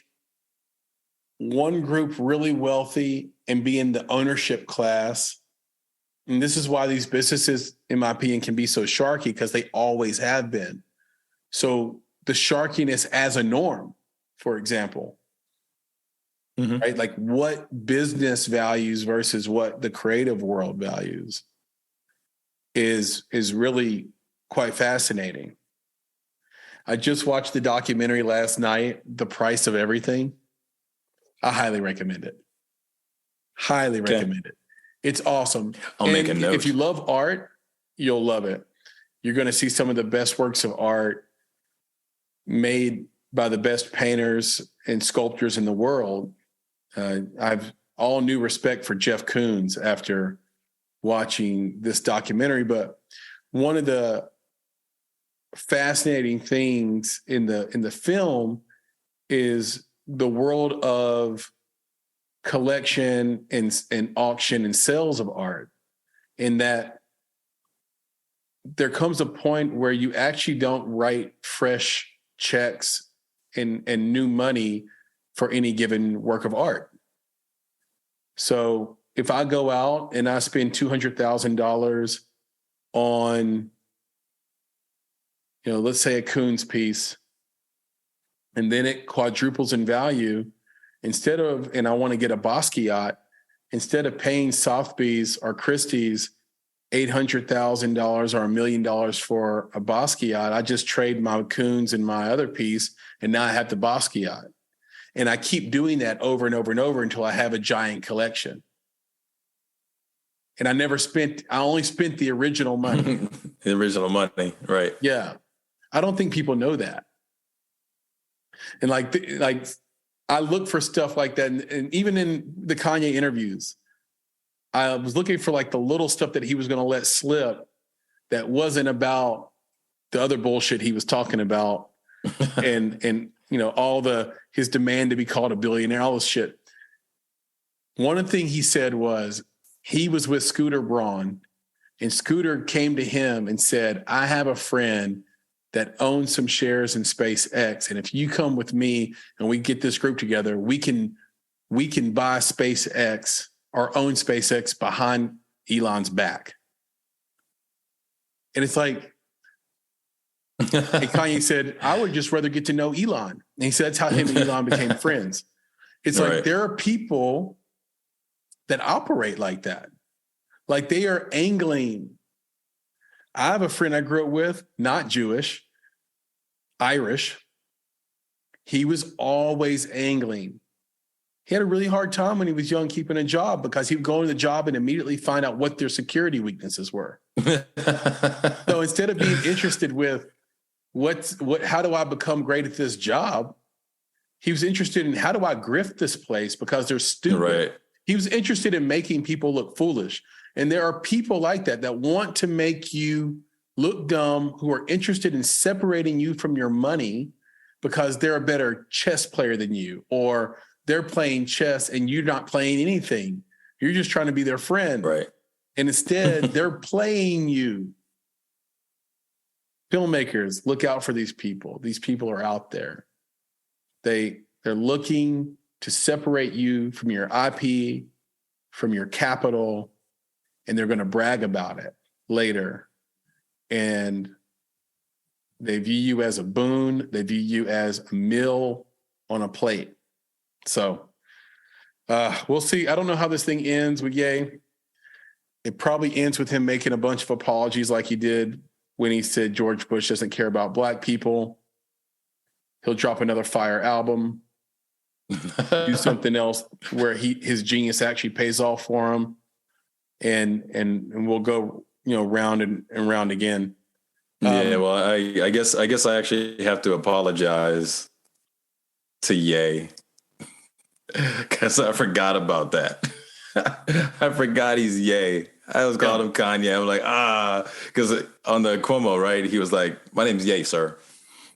one group really wealthy and be in the ownership class. And this is why these businesses, in my opinion, can be so sharky, because they always have been. So the sharkiness as a norm, for example, right? Like what business values versus what the creative world values is really quite fascinating. I just watched the documentary last night, The Price of Everything. I highly recommend it. Highly recommend it. It's awesome. I'll make a note. If you love art, you'll love it. You're going to see some of the best works of art made by the best painters and sculptors in the world. I've all new respect for Jeff Koons after watching this documentary, but one of the fascinating things in the film is the world of collection and auction and sales of art, in that there comes a point where you actually don't write fresh checks and new money for any given work of art. So if I go out and I spend $200,000 on, let's say a Koons piece, and then it quadruples in value, and I want to get a Basquiat, instead of paying Sotheby's or Christie's $800,000 or $1 million for a Basquiat, I just trade my Koons and my other piece, and now I have the Basquiat. And I keep doing that over and over and over until I have a giant collection. And I only spent the original money. The original money, right. Yeah. I don't think people know that. And like I look for stuff like that. And even in the Kanye interviews, I was looking for like the little stuff that he was going to let slip that wasn't about the other bullshit he was talking about. and his demand to be called a billionaire, all this shit. One thing he said was he was with Scooter Braun, and Scooter came to him and said, I have a friend that owns some shares in SpaceX, and if you come with me and we get this group together, we can buy SpaceX or own SpaceX behind Elon's back. And it's like, and Kanye said, I would just rather get to know Elon. And he said that's how him and Elon became friends. It's right. Like there are people that operate like that. Like they are angling. I have a friend I grew up with, not Jewish, Irish. He was always angling. He had a really hard time when he was young keeping a job, because he would go into the job and immediately find out what their security weaknesses were. So instead of being interested with how do I become great at this job, he was interested in how do I grift this place because they're stupid. Right. He was interested in making people look foolish. And there are people like that want to make you look dumb, who are interested in separating you from your money because they're a better chess player than you, or they're playing chess and you're not playing anything. You're just trying to be their friend. Right. And instead, they're playing you. Filmmakers, look out for these people. These people are out there. They're looking to separate you from your IP, from your capital, and they're going to brag about it later. And they view you as a boon. They view you as a meal on a plate. So we'll see. I don't know how this thing ends with Ye. It probably ends with him making a bunch of apologies like he did when he said George Bush doesn't care about Black people. He'll drop another fire album, do something else where his genius actually pays off for him, and we'll go round and round again. Yeah, well, I guess I actually have to apologize to Ye because I forgot about that. I forgot he's Ye. I was calling him Kanye. I'm like, because on the Cuomo, right? He was like, "My name's Ye, sir."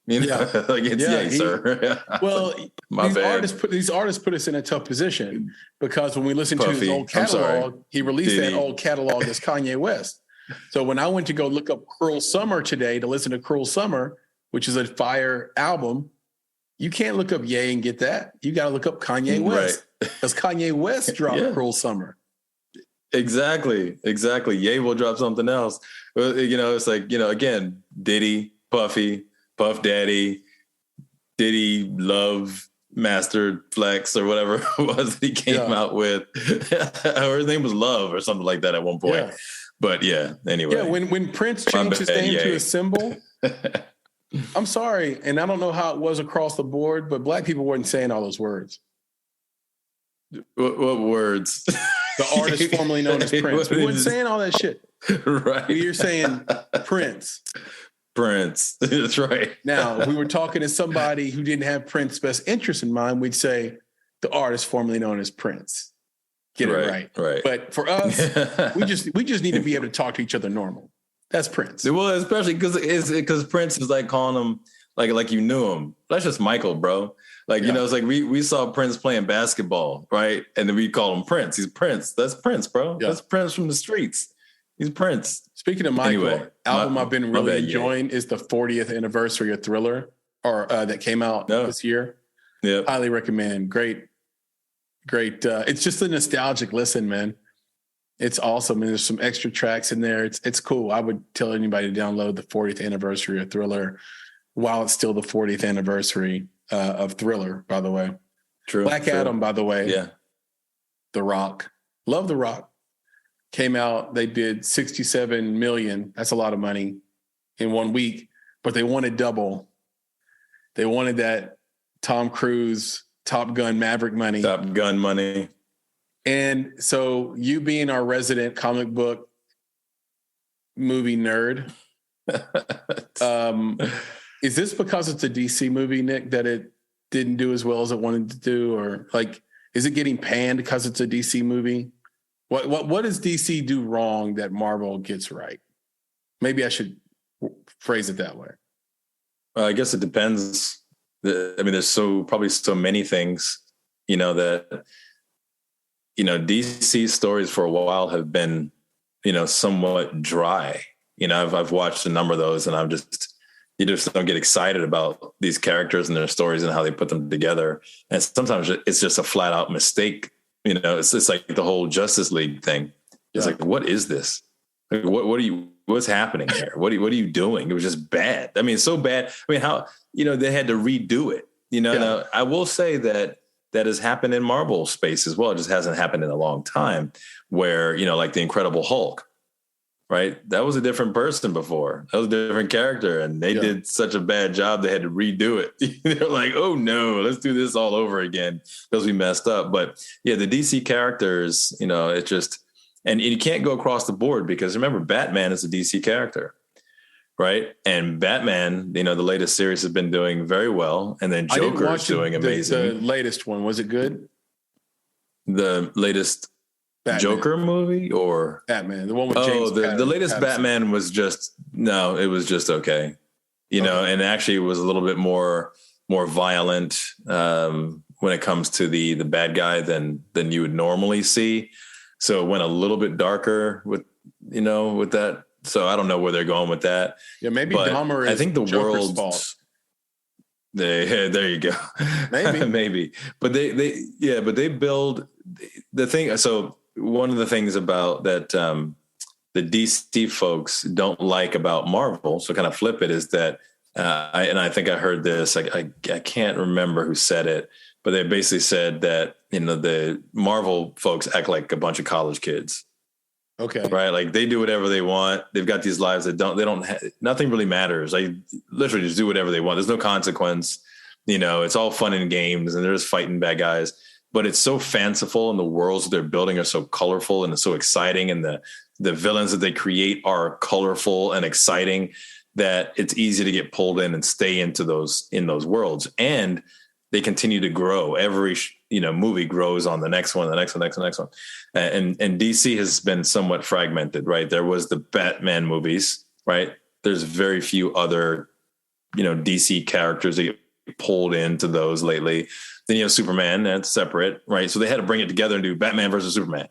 You know, like it's Ye, sir. Well, my bad. these artists put us in a tough position because when we listen to his old catalog, he released that old catalog as Kanye West. So when I went to go look up Cruel Summer today to listen to Cruel Summer, which is a fire album, you can't look up Ye and get that. You got to look up Kanye West because Kanye West dropped Cruel Summer. Exactly. Ye will drop something else. You know, it's like, you know, again, Diddy, Puffy, Puff Daddy, Diddy, Love, Master Flex, or whatever it was that he came out with. Or his name was Love or something like that at one point. Yeah. But anyway. Yeah, when Prince changed his name to a symbol, I'm sorry, and I don't know how it was across the board, but black people weren't saying all those words. What words? The artist formerly known as Prince. We weren't saying all that shit. Right. You're saying Prince. Prince. That's right. Now, if we were talking to somebody who didn't have Prince's best interest in mind, we'd say the artist formerly known as Prince. Get it right. Right. But for us, we just need to be able to talk to each other normal. That's Prince. Well, especially because Prince is like calling him like you knew him. That's just Michael, bro. Like, you know, it's like we saw Prince playing basketball, right? And then we call him Prince. He's Prince. That's Prince, bro. Yeah. That's Prince from the streets. He's Prince. Speaking of Michael, album I've been really enjoying is the 40th anniversary of Thriller, or that came out this year. Yeah, highly recommend. Great. It's just a nostalgic listen, man. It's awesome, and there's some extra tracks in there. It's cool. I would tell anybody to download the 40th anniversary of Thriller while it's still the 40th anniversary of Thriller, by the way. True. Black Adam, by the way. Yeah. The Rock. Love The Rock. Came out, they did 67 million. That's a lot of money in 1 week, but they wanted double. They wanted that Tom Cruise, Top Gun Maverick money. Top Gun money. And so you being our resident comic book movie nerd, is this because it's a DC movie, Nick, that it didn't do as well as it wanted to do? Or like, is it getting panned because it's a DC movie? What does DC do wrong that Marvel gets right? Maybe I should phrase it that way. I guess it depends. I mean, there's probably so many things, you know, that, you know, DC stories for a while have been, you know, somewhat dry. You know, I've watched a number of those, and you just don't get excited about these characters and their stories and how they put them together. And sometimes it's just a flat out mistake. You know, it's like the whole Justice League thing. It's like, what is this? Like, what's happening here? What are you doing? It was just bad. I mean, so bad. I mean, how, you know, they had to redo it, you know. Now, I will say that has happened in Marvel space as well. It just hasn't happened in a long time, where, you know, like the Incredible Hulk, right? That was a different person before. That was a different character, and they did such a bad job they had to redo it. They're like, oh no, let's do this all over again because we messed up. But yeah, the DC characters, you know, it just, and you can't go across the board because remember, Batman is a DC character, right? And Batman, you know, the latest series has been doing very well, and then Joker is doing amazing. The latest one, was it good? The latest Batman. Joker movie or Batman, the one with James the latest Batman was just it was just okay, you know, and actually it was a little bit more violent when it comes to the bad guy than you would normally see. So it went a little bit darker with that. So I don't know where they're going with that. Yeah, maybe Dahmer is I think the Joker's world's fault. There you go. Maybe. Maybe. But they build the thing. So one of the things about that the DC folks don't like about Marvel, so kind of flip it, is that I think I heard this. I can't remember who said it, but they basically said that, you know, the Marvel folks act like a bunch of college kids. Okay. Right. Like they do whatever they want. They've got these lives that nothing really matters. They literally just do whatever they want. There's no consequence. You know, it's all fun and games, and they're just fighting bad guys. But it's so fanciful, and the worlds that they're building are so colorful and so exciting, and the villains that they create are colorful and exciting, that it's easy to get pulled in and stay in those worlds. And they continue to grow. Every, movie grows on the next one, the next one. And DC has been somewhat fragmented, right? There was the Batman movies, right? There's very few other, DC characters that get pulled into those lately. Then you have Superman, that's separate, right? So they had to bring it together and do Batman versus Superman,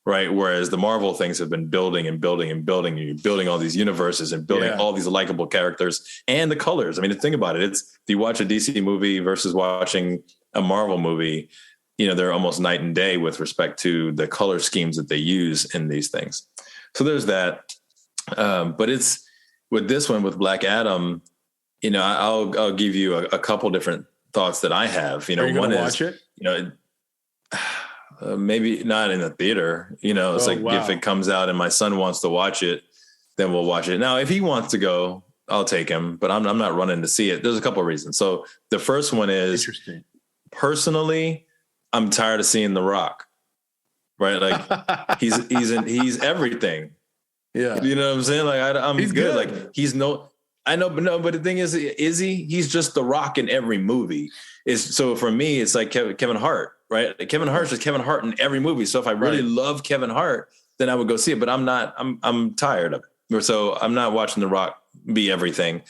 right? Whereas the Marvel things have been building and building and building. And you're building all these universes and building all these likable characters and the colors. I mean, think about it. If you watch a DC movie versus watching a Marvel movie, they're almost night and day with respect to the color schemes that they use in these things. So there's that. But it's with this one, with Black Adam, I'll give you a couple different thoughts that I have. Are you one is, watch it? Maybe not in the theater. It's if it comes out and my son wants to watch it, then we'll watch it. Now, if he wants to go, I'll take him, but I'm not running to see it. There's a couple of reasons. So the first one is, personally, I'm tired of seeing The Rock, right? Like he's everything. Yeah. You know what I'm saying? Like I'm he's good. Like I know, but the thing is he? He's just The Rock in every movie. So for me, it's like Kevin Hart, right? Like Kevin Hart's just Kevin Hart in every movie. So if I really love Kevin Hart, then I would go see it, but I'm tired of it. So I'm not watching The Rock be everything.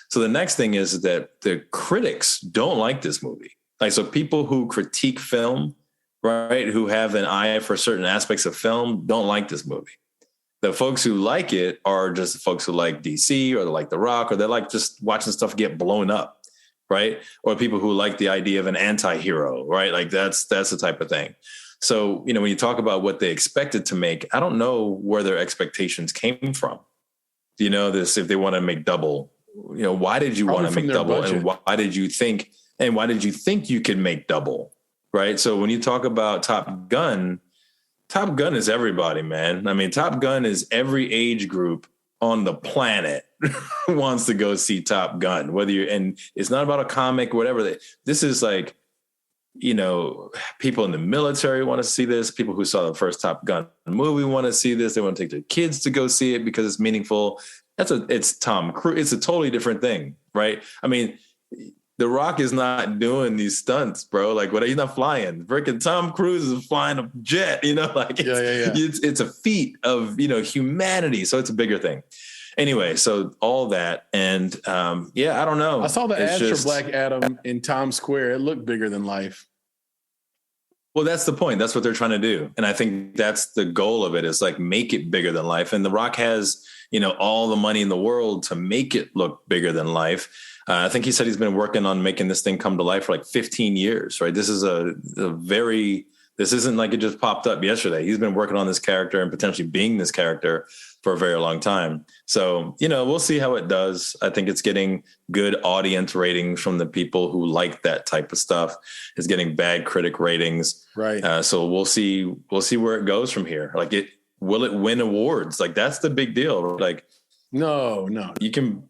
So the next thing is that the critics don't like this movie. Like, so people who critique film, right, who have an eye for certain aspects of film, don't like this movie. The folks who like it are just the folks who like DC, or they like The Rock, or they like just watching stuff get blown up, right? Or people who like the idea of an anti-hero, right? Like that's the type of thing. So, when you talk about what they expected to make, I don't know where their expectations came from. If they want to make double, why did you want to make double? Budget. And why did you think you could make double? Right. So when you talk about Top Gun is everybody, man. I mean, Top Gun is every age group on the planet wants to go see Top Gun, and it's not about a comic, whatever. This is like, people in the military want to see this. People who saw the first Top Gun movie want to see this. They want to take their kids to go see it because it's meaningful. It's Tom Cruise. It's a totally different thing, right? I mean, The Rock is not doing these stunts, bro. Like, he's not flying. Freaking Tom Cruise is flying a jet, It's a feat of, humanity. So it's a bigger thing. Anyway, so all that. And I don't know. I saw the ads for Black Adam in Times Square. It looked bigger than life. Well, that's the point. That's what they're trying to do. And I think that's the goal of it, is like, make it bigger than life. And The Rock has, all the money in the world to make it look bigger than life. I think he said he's been working on making this thing come to life for like 15 years, right? This is this isn't like it just popped up yesterday. He's been working on this character and potentially being this character for a very long time. So, we'll see how it does. I think it's getting good audience ratings from the people who like that type of stuff. It's getting bad critic ratings. Right. So we'll see where it goes from here. Like, will it win awards? Like, that's the big deal. Like, no, you can.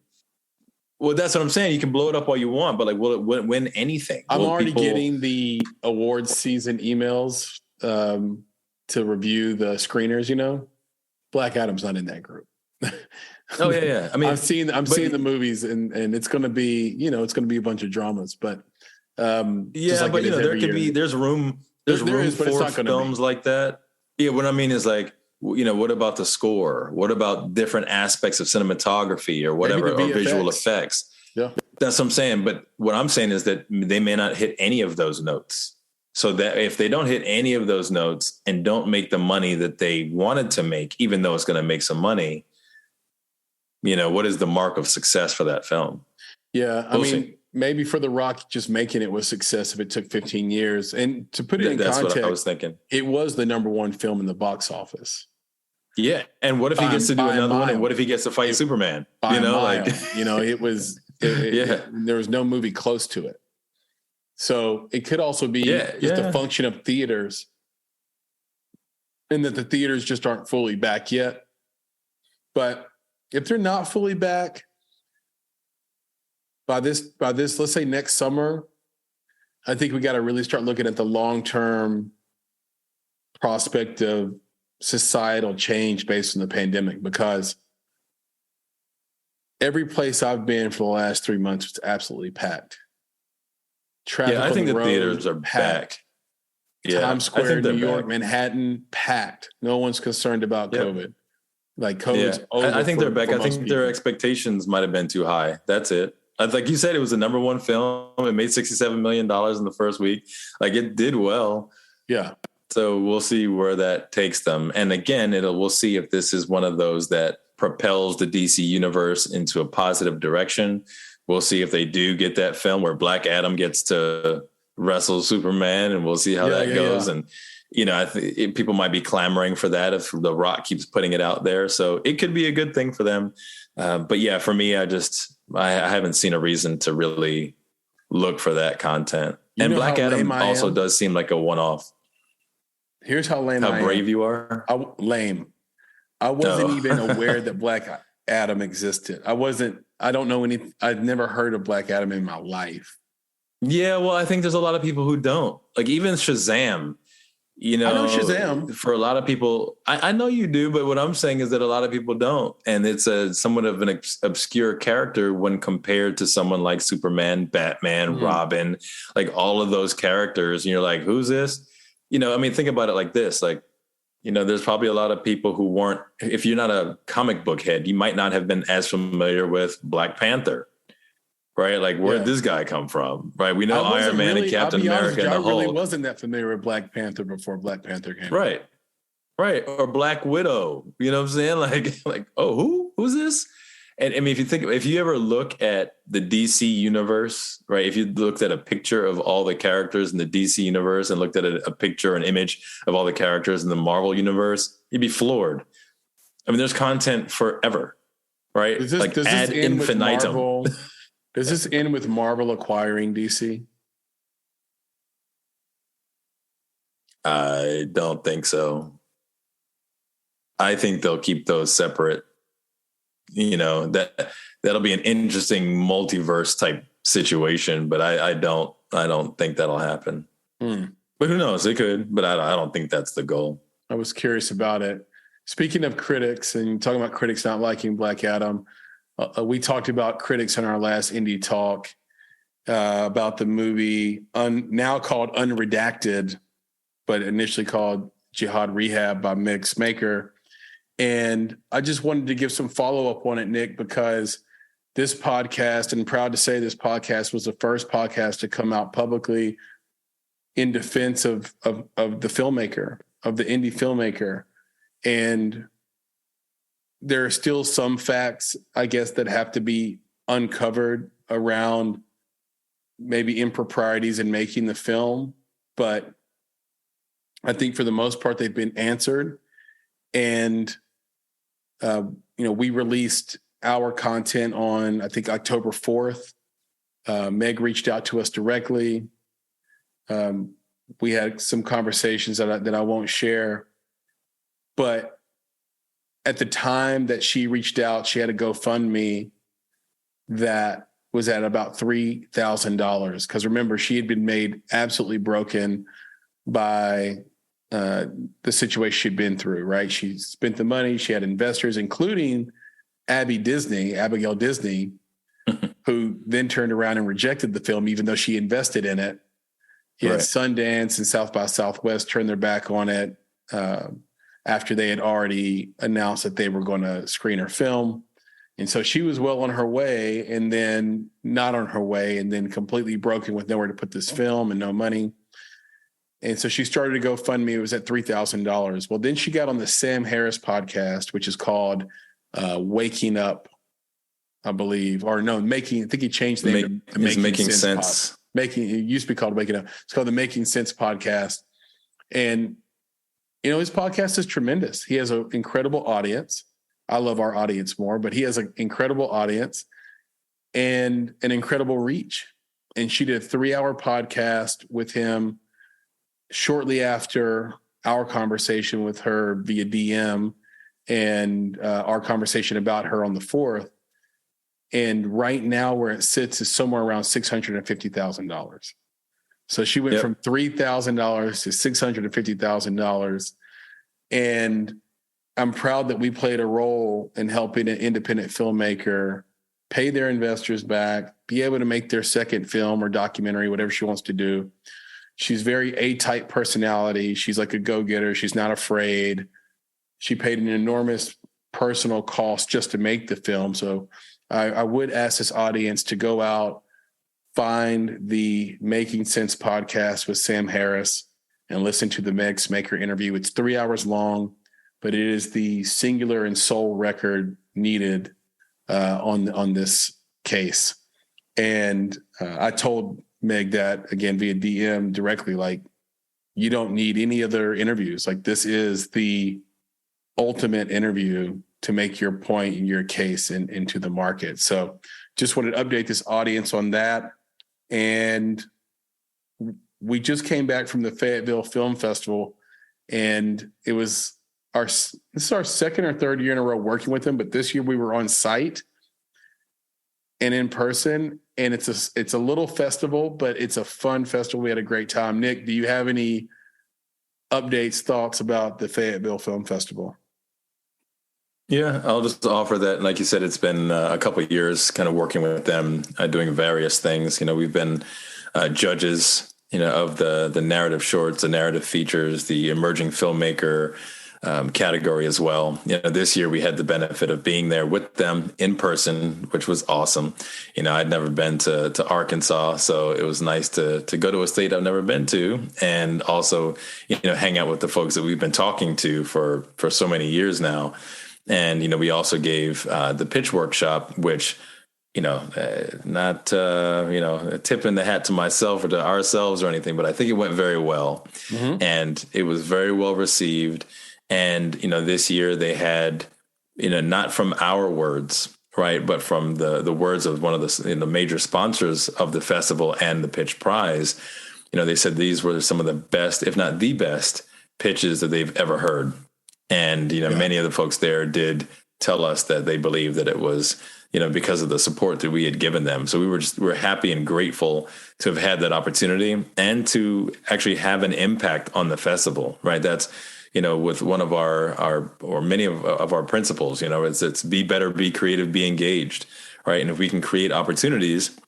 Well, that's what I'm saying. You can blow it up all you want, but like, will it win anything? I'm already getting the awards season emails to review the screeners. Black Adam's not in that group. Oh yeah. I mean, I'm seeing the movies, and it's going to be, it's going to be a bunch of dramas, but there's room for films like that. Yeah, what I mean is like, what about the score? What about different aspects of cinematography or whatever, or visual effects? Yeah, that's what I'm saying. But what I'm saying is that they may not hit any of those notes. So that if they don't hit any of those notes and don't make the money that they wanted to make, even though it's going to make some money, what is the mark of success for that film? Yeah, I mean, maybe for The Rock, just making it was success if it took 15 years. And to put it in context, what I was thinking. It was the number one film in the box office. Yeah, and what if he gets to do another one? And what if he gets to fight Superman? It was. There was no movie close to it. So it could also be just a function of theaters, and that the theaters just aren't fully back yet. But if they're not fully back by this, let's say next summer, I think we got to really start looking at the long-term prospect of societal change based on the pandemic, because every place I've been for the last 3 months was absolutely packed. Traffic I think on the road, theaters are packed. back. Yeah, Times I Square, think New they're York, back. Manhattan, packed. No one's concerned about Yep. COVID. Like COVID's over. I think they're back. For I most think their people. expectations might have been too high. That's it. Like you said, it was the number one film. It made $67 million in the first week. Like it did well. Yeah. So we'll see where that takes them. And again, we'll see if this is one of those that propels the DC universe into a positive direction. We'll see if they do get that film where Black Adam gets to wrestle Superman, and we'll see how that goes. Yeah. And I think people might be clamoring for that if The Rock keeps putting it out there. So it could be a good thing for them. But yeah, for me, I haven't seen a reason to really look for that content. And Black Adam also does seem like a one-off. Here's how lame I am. How brave you are. Lame. I wasn't even aware that Black Adam existed. I don't know I've never heard of Black Adam in my life. Yeah, well, I think there's a lot of people who don't. Like even Shazam, I know Shazam. For a lot of people, I know you do, but what I'm saying is that a lot of people don't. And it's somewhat of an obscure character when compared to someone like Superman, Batman, Robin, like all of those characters. And you're like, who's this? Think about it like this. Like, there's probably a lot of people who weren't, if you're not a comic book head, you might not have been as familiar with Black Panther. Right, like where'd this guy come from? Right, we know Iron Man and Captain America and the Hulk. I really wasn't that familiar with Black Panther before Black Panther came. Right, or Black Widow. You know what I'm saying? Like, oh, who's this? And I mean, if you ever look at the DC universe, right? If you looked at a picture of all the characters in the DC universe and looked at a picture, an image of all the characters in the Marvel universe, you'd be floored. I mean, there's content forever, right? Does this ad infinitum. Does this end with Marvel acquiring DC? I don't think so. I think they'll keep those separate. That'll be an interesting multiverse type situation, but I don't think that'll happen. But who knows? It could, but I don't think that's the goal. I was curious about it. Speaking of critics and talking about critics not liking Black Adam, we talked about critics in our last indie talk about the movie now called Unredacted, but initially called Jihad Rehab by Meg Smaker. And I just wanted to give some follow-up on it, Nick, because this podcast, and proud to say this podcast was the first podcast to come out publicly in defense of the filmmaker, of the indie filmmaker. And there are still some facts, I guess, that have to be uncovered around maybe improprieties in making the film. But I think for the most part, they've been answered. And, we released our content on, I think, October 4th. Meg reached out to us directly. We had some conversations that I won't share. But at the time that she reached out, she had a GoFundMe that was at about $3,000. Because remember, she had been made absolutely broken by the situation she'd been through, right? She spent the money. She had investors, including Abigail Disney, who then turned around and rejected the film, even though she invested in it. Right. Sundance and South by Southwest turned their back on it after they had already announced that they were going to screen her film. And so she was well on her way and then not on her way and then completely broken with nowhere to put this film and no money. And so she started to GoFundMe. It was at $3,000. Well, then she got on the Sam Harris podcast, which is called Waking Up, I believe. Or no, I think he changed the name to Making Sense. It used to be called Waking Up. It's called the Making Sense podcast. And his podcast is tremendous. He has an incredible audience. I love our audience more, but he has an incredible audience and an incredible reach. And she did a 3-hour podcast with him shortly after our conversation with her via DM and our conversation about her on the 4th. And right now where it sits is somewhere around $650,000. So she went from $3,000 to $650,000. And I'm proud that we played a role in helping an independent filmmaker pay their investors back, be able to make their second film or documentary, whatever she wants to do. She's very A-type personality. She's like a go-getter. She's not afraid. She paid an enormous personal cost just to make the film. So I would ask this audience to go out, find the Making Sense podcast with Sam Harris, and listen to the Meg Smaker interview. It's 3 hours long, but it is the singular and sole record needed on this case. And I told Meg that, again, via DM directly, like, you don't need any other interviews. Like, this is the ultimate interview to make your point and your case into the market. So just wanted to update this audience on that. And we just came back from the Fayetteville Film Festival, and this is our second or third year in a row working with them. But this year we were on site and in person, and it's a little festival, but it's a fun festival. We had a great time. Nick, do you have any updates, thoughts about the Fayetteville Film Festival? Yeah, I'll just offer that. Like you said, it's been a couple of years kind of working with them, doing various things. We've been judges, of the narrative shorts, the narrative features, the emerging filmmaker category as well. This year we had the benefit of being there with them in person, which was awesome. I'd never been to Arkansas, so it was nice to go to a state I've never been to, and also, hang out with the folks that we've been talking to for so many years now. And, we also gave the pitch workshop, which, not, a tip in the hat to myself or to ourselves or anything, but I think it went very well. Mm-hmm. And it was very well received. And, this year they had, not from our words, right, but from the words of one of the major sponsors of the festival and the pitch prize, they said these were some of the best, if not the best, pitches that they've ever heard. And, many of the folks there did tell us that they believed that it was, because of the support that we had given them. So we're happy and grateful to have had that opportunity and to actually have an impact on the festival, right? That's, with one of our or many of our principles, it's be better, be creative, be engaged, right? And if we can create opportunities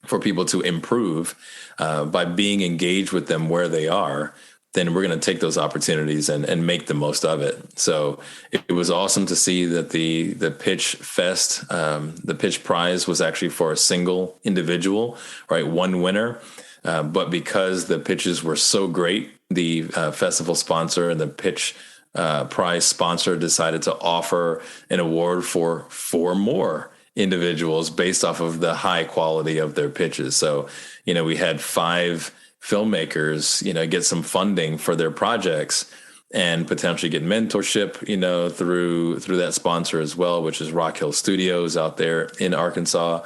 for people to improve by being engaged with them where they are, then we're going to take those opportunities and make the most of it. So it was awesome to see that the Pitch Fest, the Pitch Prize was actually for a single individual, right? One winner. But because the pitches were so great, the festival sponsor and the Pitch Prize sponsor decided to offer an award for 4 more individuals based off of the high quality of their pitches. So, we had 5 filmmakers, get some funding for their projects and potentially get mentorship, through that sponsor as well, which is Rock Hill Studios out there in Arkansas.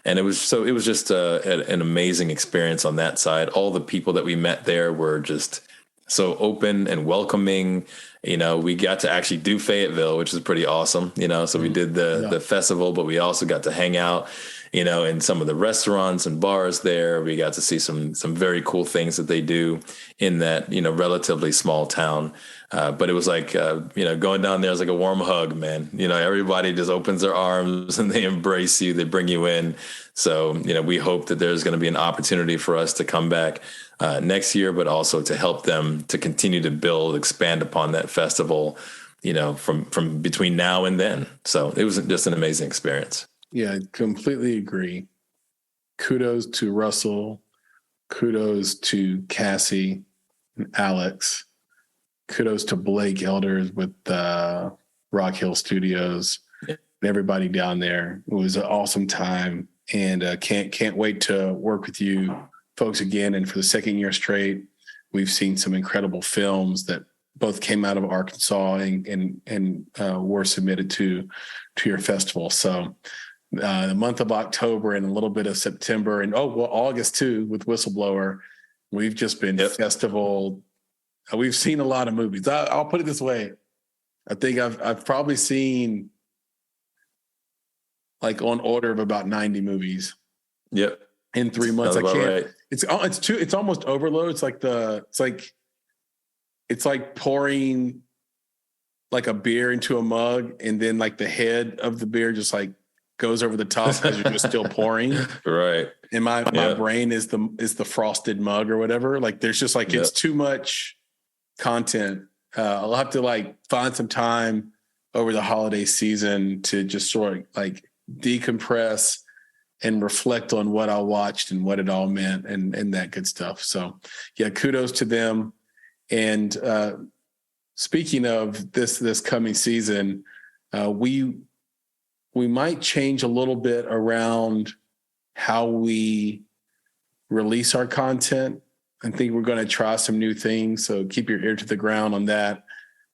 And it was just an amazing experience on that side. All the people that we met there were just so open and welcoming. We got to actually do Fayetteville, which is pretty awesome. So we did the festival, but we also got to hang out, in some of the restaurants and bars there. We got to see some very cool things that they do in that, relatively small town. But it was like, going down there is like a warm hug, man. Everybody just opens their arms and they embrace you. They bring you in. So, we hope that there's going to be an opportunity for us to come back next year, but also to help them to continue to build, expand upon that festival, from between now and then. So it was just an amazing experience. Yeah, I completely agree. Kudos to Russell. Kudos to Cassie and Alex. Kudos to Blake Elders with Rock Hill Studios and everybody down there. It was an awesome time, and can't wait to work with you folks again. And for the second year straight, we've seen some incredible films that both came out of Arkansas and were submitted to your festival. So the month of October and a little bit of September and August too with Whistleblower, we've just been festival. We've seen a lot of movies. I'll put it this way. I think I've probably seen like on order of about 90 movies. Yep. In 3 months. I can't. Right. It's almost overload. It's like pouring like a beer into a mug, and then like the head of the beer just like goes over the top because you're just still pouring. Right. And my brain is the frosted mug or whatever. Like there's just like, it's too much content. I'll have to like find some time over the holiday season to just sort of like decompress and reflect on what I watched and what it all meant and that good stuff. So yeah, kudos to them. And speaking of this coming season, we might change a little bit around how we release our content. I think we're going to try some new things. So keep your ear to the ground on that.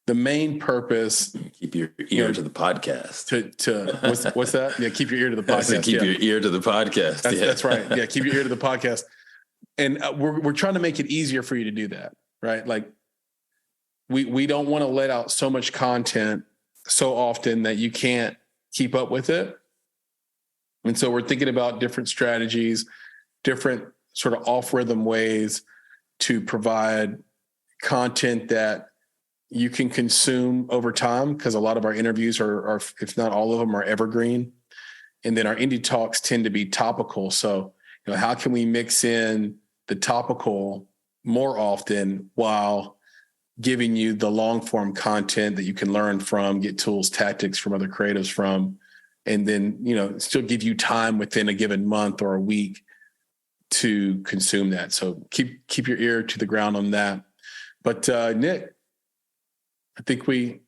The main purpose, keep your ear to the podcast. To what's that? Yeah, keep your ear to the podcast. Keep your ear to the podcast. That's right. Yeah, keep your ear to the podcast. And we're trying to make it easier for you to do that, right? Like we don't want to let out so much content so often that you can't keep up with it. And so we're thinking about different strategies, different sort of off-rhythm ways to provide content that you can consume over time, because a lot of our interviews are, if not all of them, are evergreen. And then our indie talks tend to be topical. So, how can we mix in the topical more often while giving you the long form content that you can learn from, get tools, tactics from other creatives from, and then, still give you time within a given month or a week to consume that. So keep your ear to the ground on that. But Nick, I think we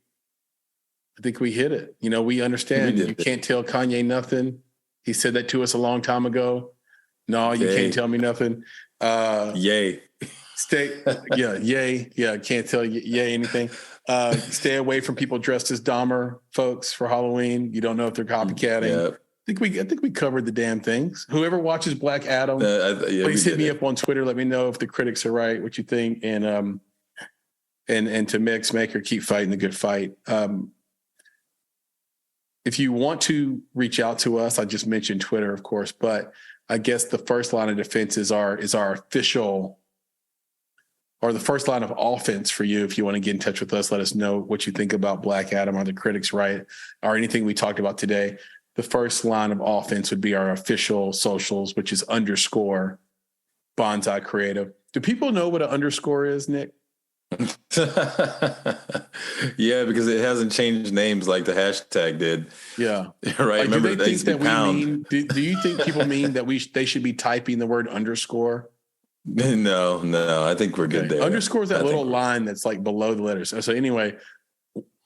hit it. We understand you can't tell Kanye nothing. He said that to us a long time ago. No, you can't tell me nothing. Yay. Yay. Yeah, can't tell you anything. Stay away from people dressed as Dahmer folks for Halloween. You don't know if they're copycatting. Yep. I think we covered the damn things. Whoever watches Black Adam, please hit me up on Twitter. Let me know if the critics are right, what you think, and to Meg Smaker, keep fighting the good fight. If you want to reach out to us, I just mentioned Twitter, of course, but I guess the first line of defense is our official, or the first line of offense for you. If you want to get in touch with us, let us know what you think about Black Adam. Are the critics right? Or anything we talked about today. The first line of offense would be our official socials, which is _ Bonsai Creative. Do people know what an underscore is, Nick? Yeah, because it hasn't changed names like the hashtag did. Yeah. Right. Like, remember, do they think that do you think people mean that they should be typing the word underscore? No, I think we're good there. Underscore is that little line that's like below the letters. So anyway,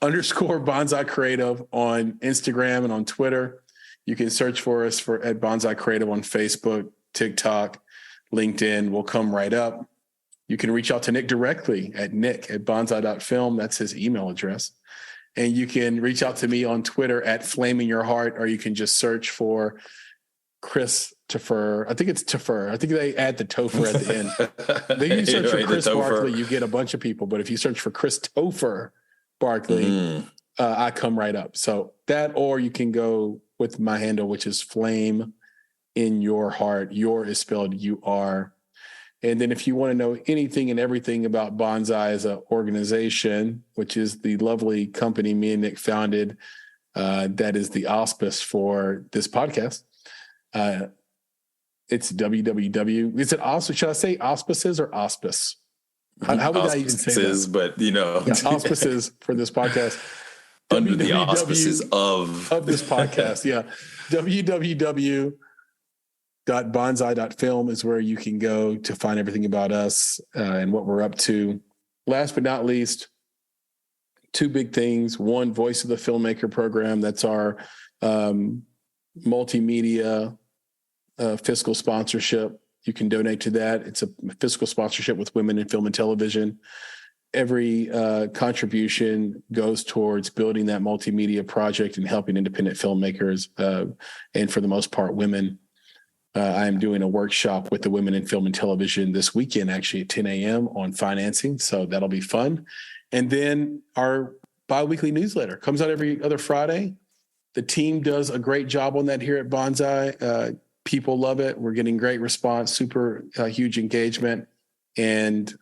_ Bonsai Creative on Instagram and on Twitter. You can search for us at Bonsai Creative on Facebook, TikTok, LinkedIn. We'll come right up. You can reach out to Nick directly at nick@bonsai.film. That's his email address. And you can reach out to me on Twitter at @flamingyourheart, or you can just search for Christopher. I think it's Topher. I think they add the Topher at the end. I think you search for Chris Barkley, you get a bunch of people. But if you search for Christopher Barkley, I come right up. So that, or you can go with my handle, which is Flame in Your Heart. Your is spelled UR. And then if you want to know anything and everything about Bonsai as an organization, which is the lovely company me and Nick founded, that is the auspice for this podcast. It's www. Is it auspice? Should I say auspices or auspice? How would I even say that? But auspices for this podcast. Under the auspices of this podcast. Yeah. www.bonsai.film is where you can go to find everything about us and what we're up to. Last but not least, two big things. One, Voice of the Filmmaker program. That's our multimedia fiscal sponsorship. You can donate to that. It's a fiscal sponsorship with women in film and television. Every contribution goes towards building that multimedia project and helping independent filmmakers, and for the most part, women. I am doing a workshop with the women in film and television this weekend, actually at 10 a.m. on financing. So that'll be fun. And then our bi-weekly newsletter comes out every other Friday. The team does a great job on that here at Bonsai. People love it. We're getting great response, super huge engagement. And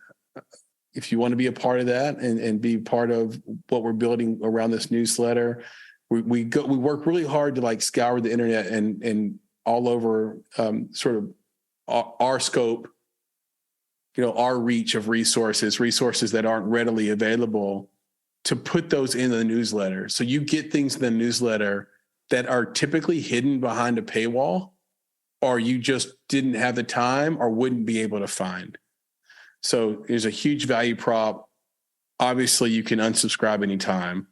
if you want to be a part of that and be part of what we're building around this newsletter, we work really hard to like scour the internet and all over sort of our scope, our reach of resources that aren't readily available, to put those in the newsletter. So you get things in the newsletter that are typically hidden behind a paywall, or you just didn't have the time or wouldn't be able to find. So there's a huge value prop. Obviously, you can unsubscribe anytime,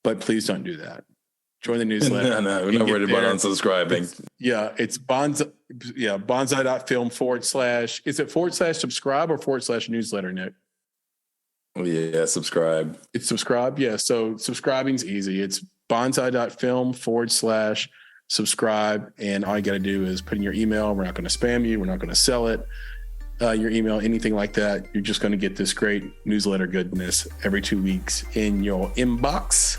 but please don't do that. Join the newsletter. No, we're not worried about unsubscribing. It's bonsai.film / is it /subscribe or /newsletter, Nick? Yeah, subscribe. It's subscribe. Yeah. So subscribing's easy. It's bonsai.film / subscribe. And all you got to do is put in your email. We're not going to spam you. We're not going to sell it. Your email, anything like that. You're just going to get this great newsletter goodness every 2 weeks in your inbox.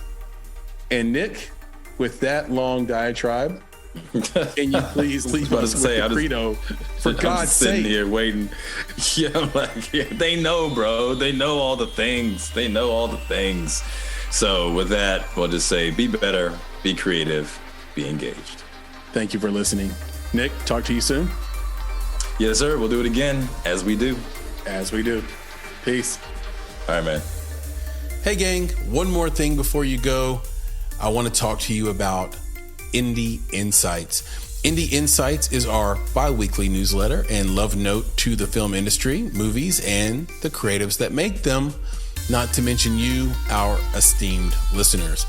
And Nick, with that long diatribe, can you please leave us with the credo? For God's sake. I'm sitting here waiting. Yeah, I'm like, they know, bro. They know all the things. So with that, we'll just say, be better, be creative, be engaged. Thank you for listening. Nick, talk to you soon. Yes, sir. We'll do it again, as we do. Peace. All right, man. Hey, gang, one more thing before you go. I want to talk to you about Indie Insights. Indie Insights is our bi-weekly newsletter and love note to the film industry, movies, and the creatives that make them, not to mention you, our esteemed listeners.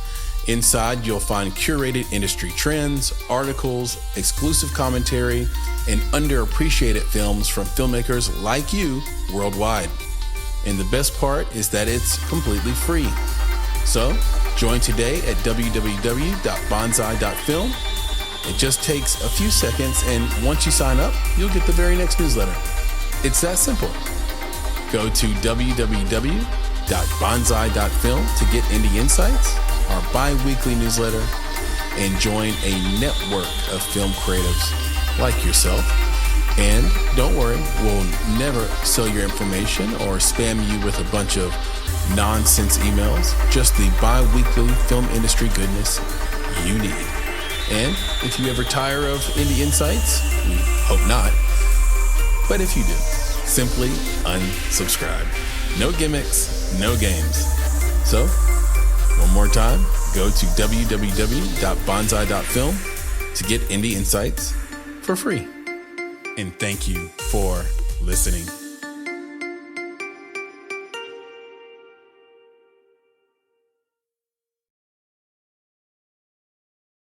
Inside, you'll find curated industry trends, articles, exclusive commentary, and underappreciated films from filmmakers like you worldwide. And the best part is that it's completely free. So, join today at www.bonsai.film. It just takes a few seconds, and once you sign up, you'll get the very next newsletter. It's that simple. Go to www.bonsai.film to get Indie Insights, our bi-weekly newsletter, and join a network of film creatives like yourself. And don't worry, we'll never sell your information or spam you with a bunch of nonsense emails, just the bi-weekly film industry goodness you need. And if you ever tire of Indie Insights, we hope not, but if you do, simply unsubscribe. No gimmicks, no games. So, one more time, go to www.bonsai.film to get Indie Insights for free. And thank you for listening.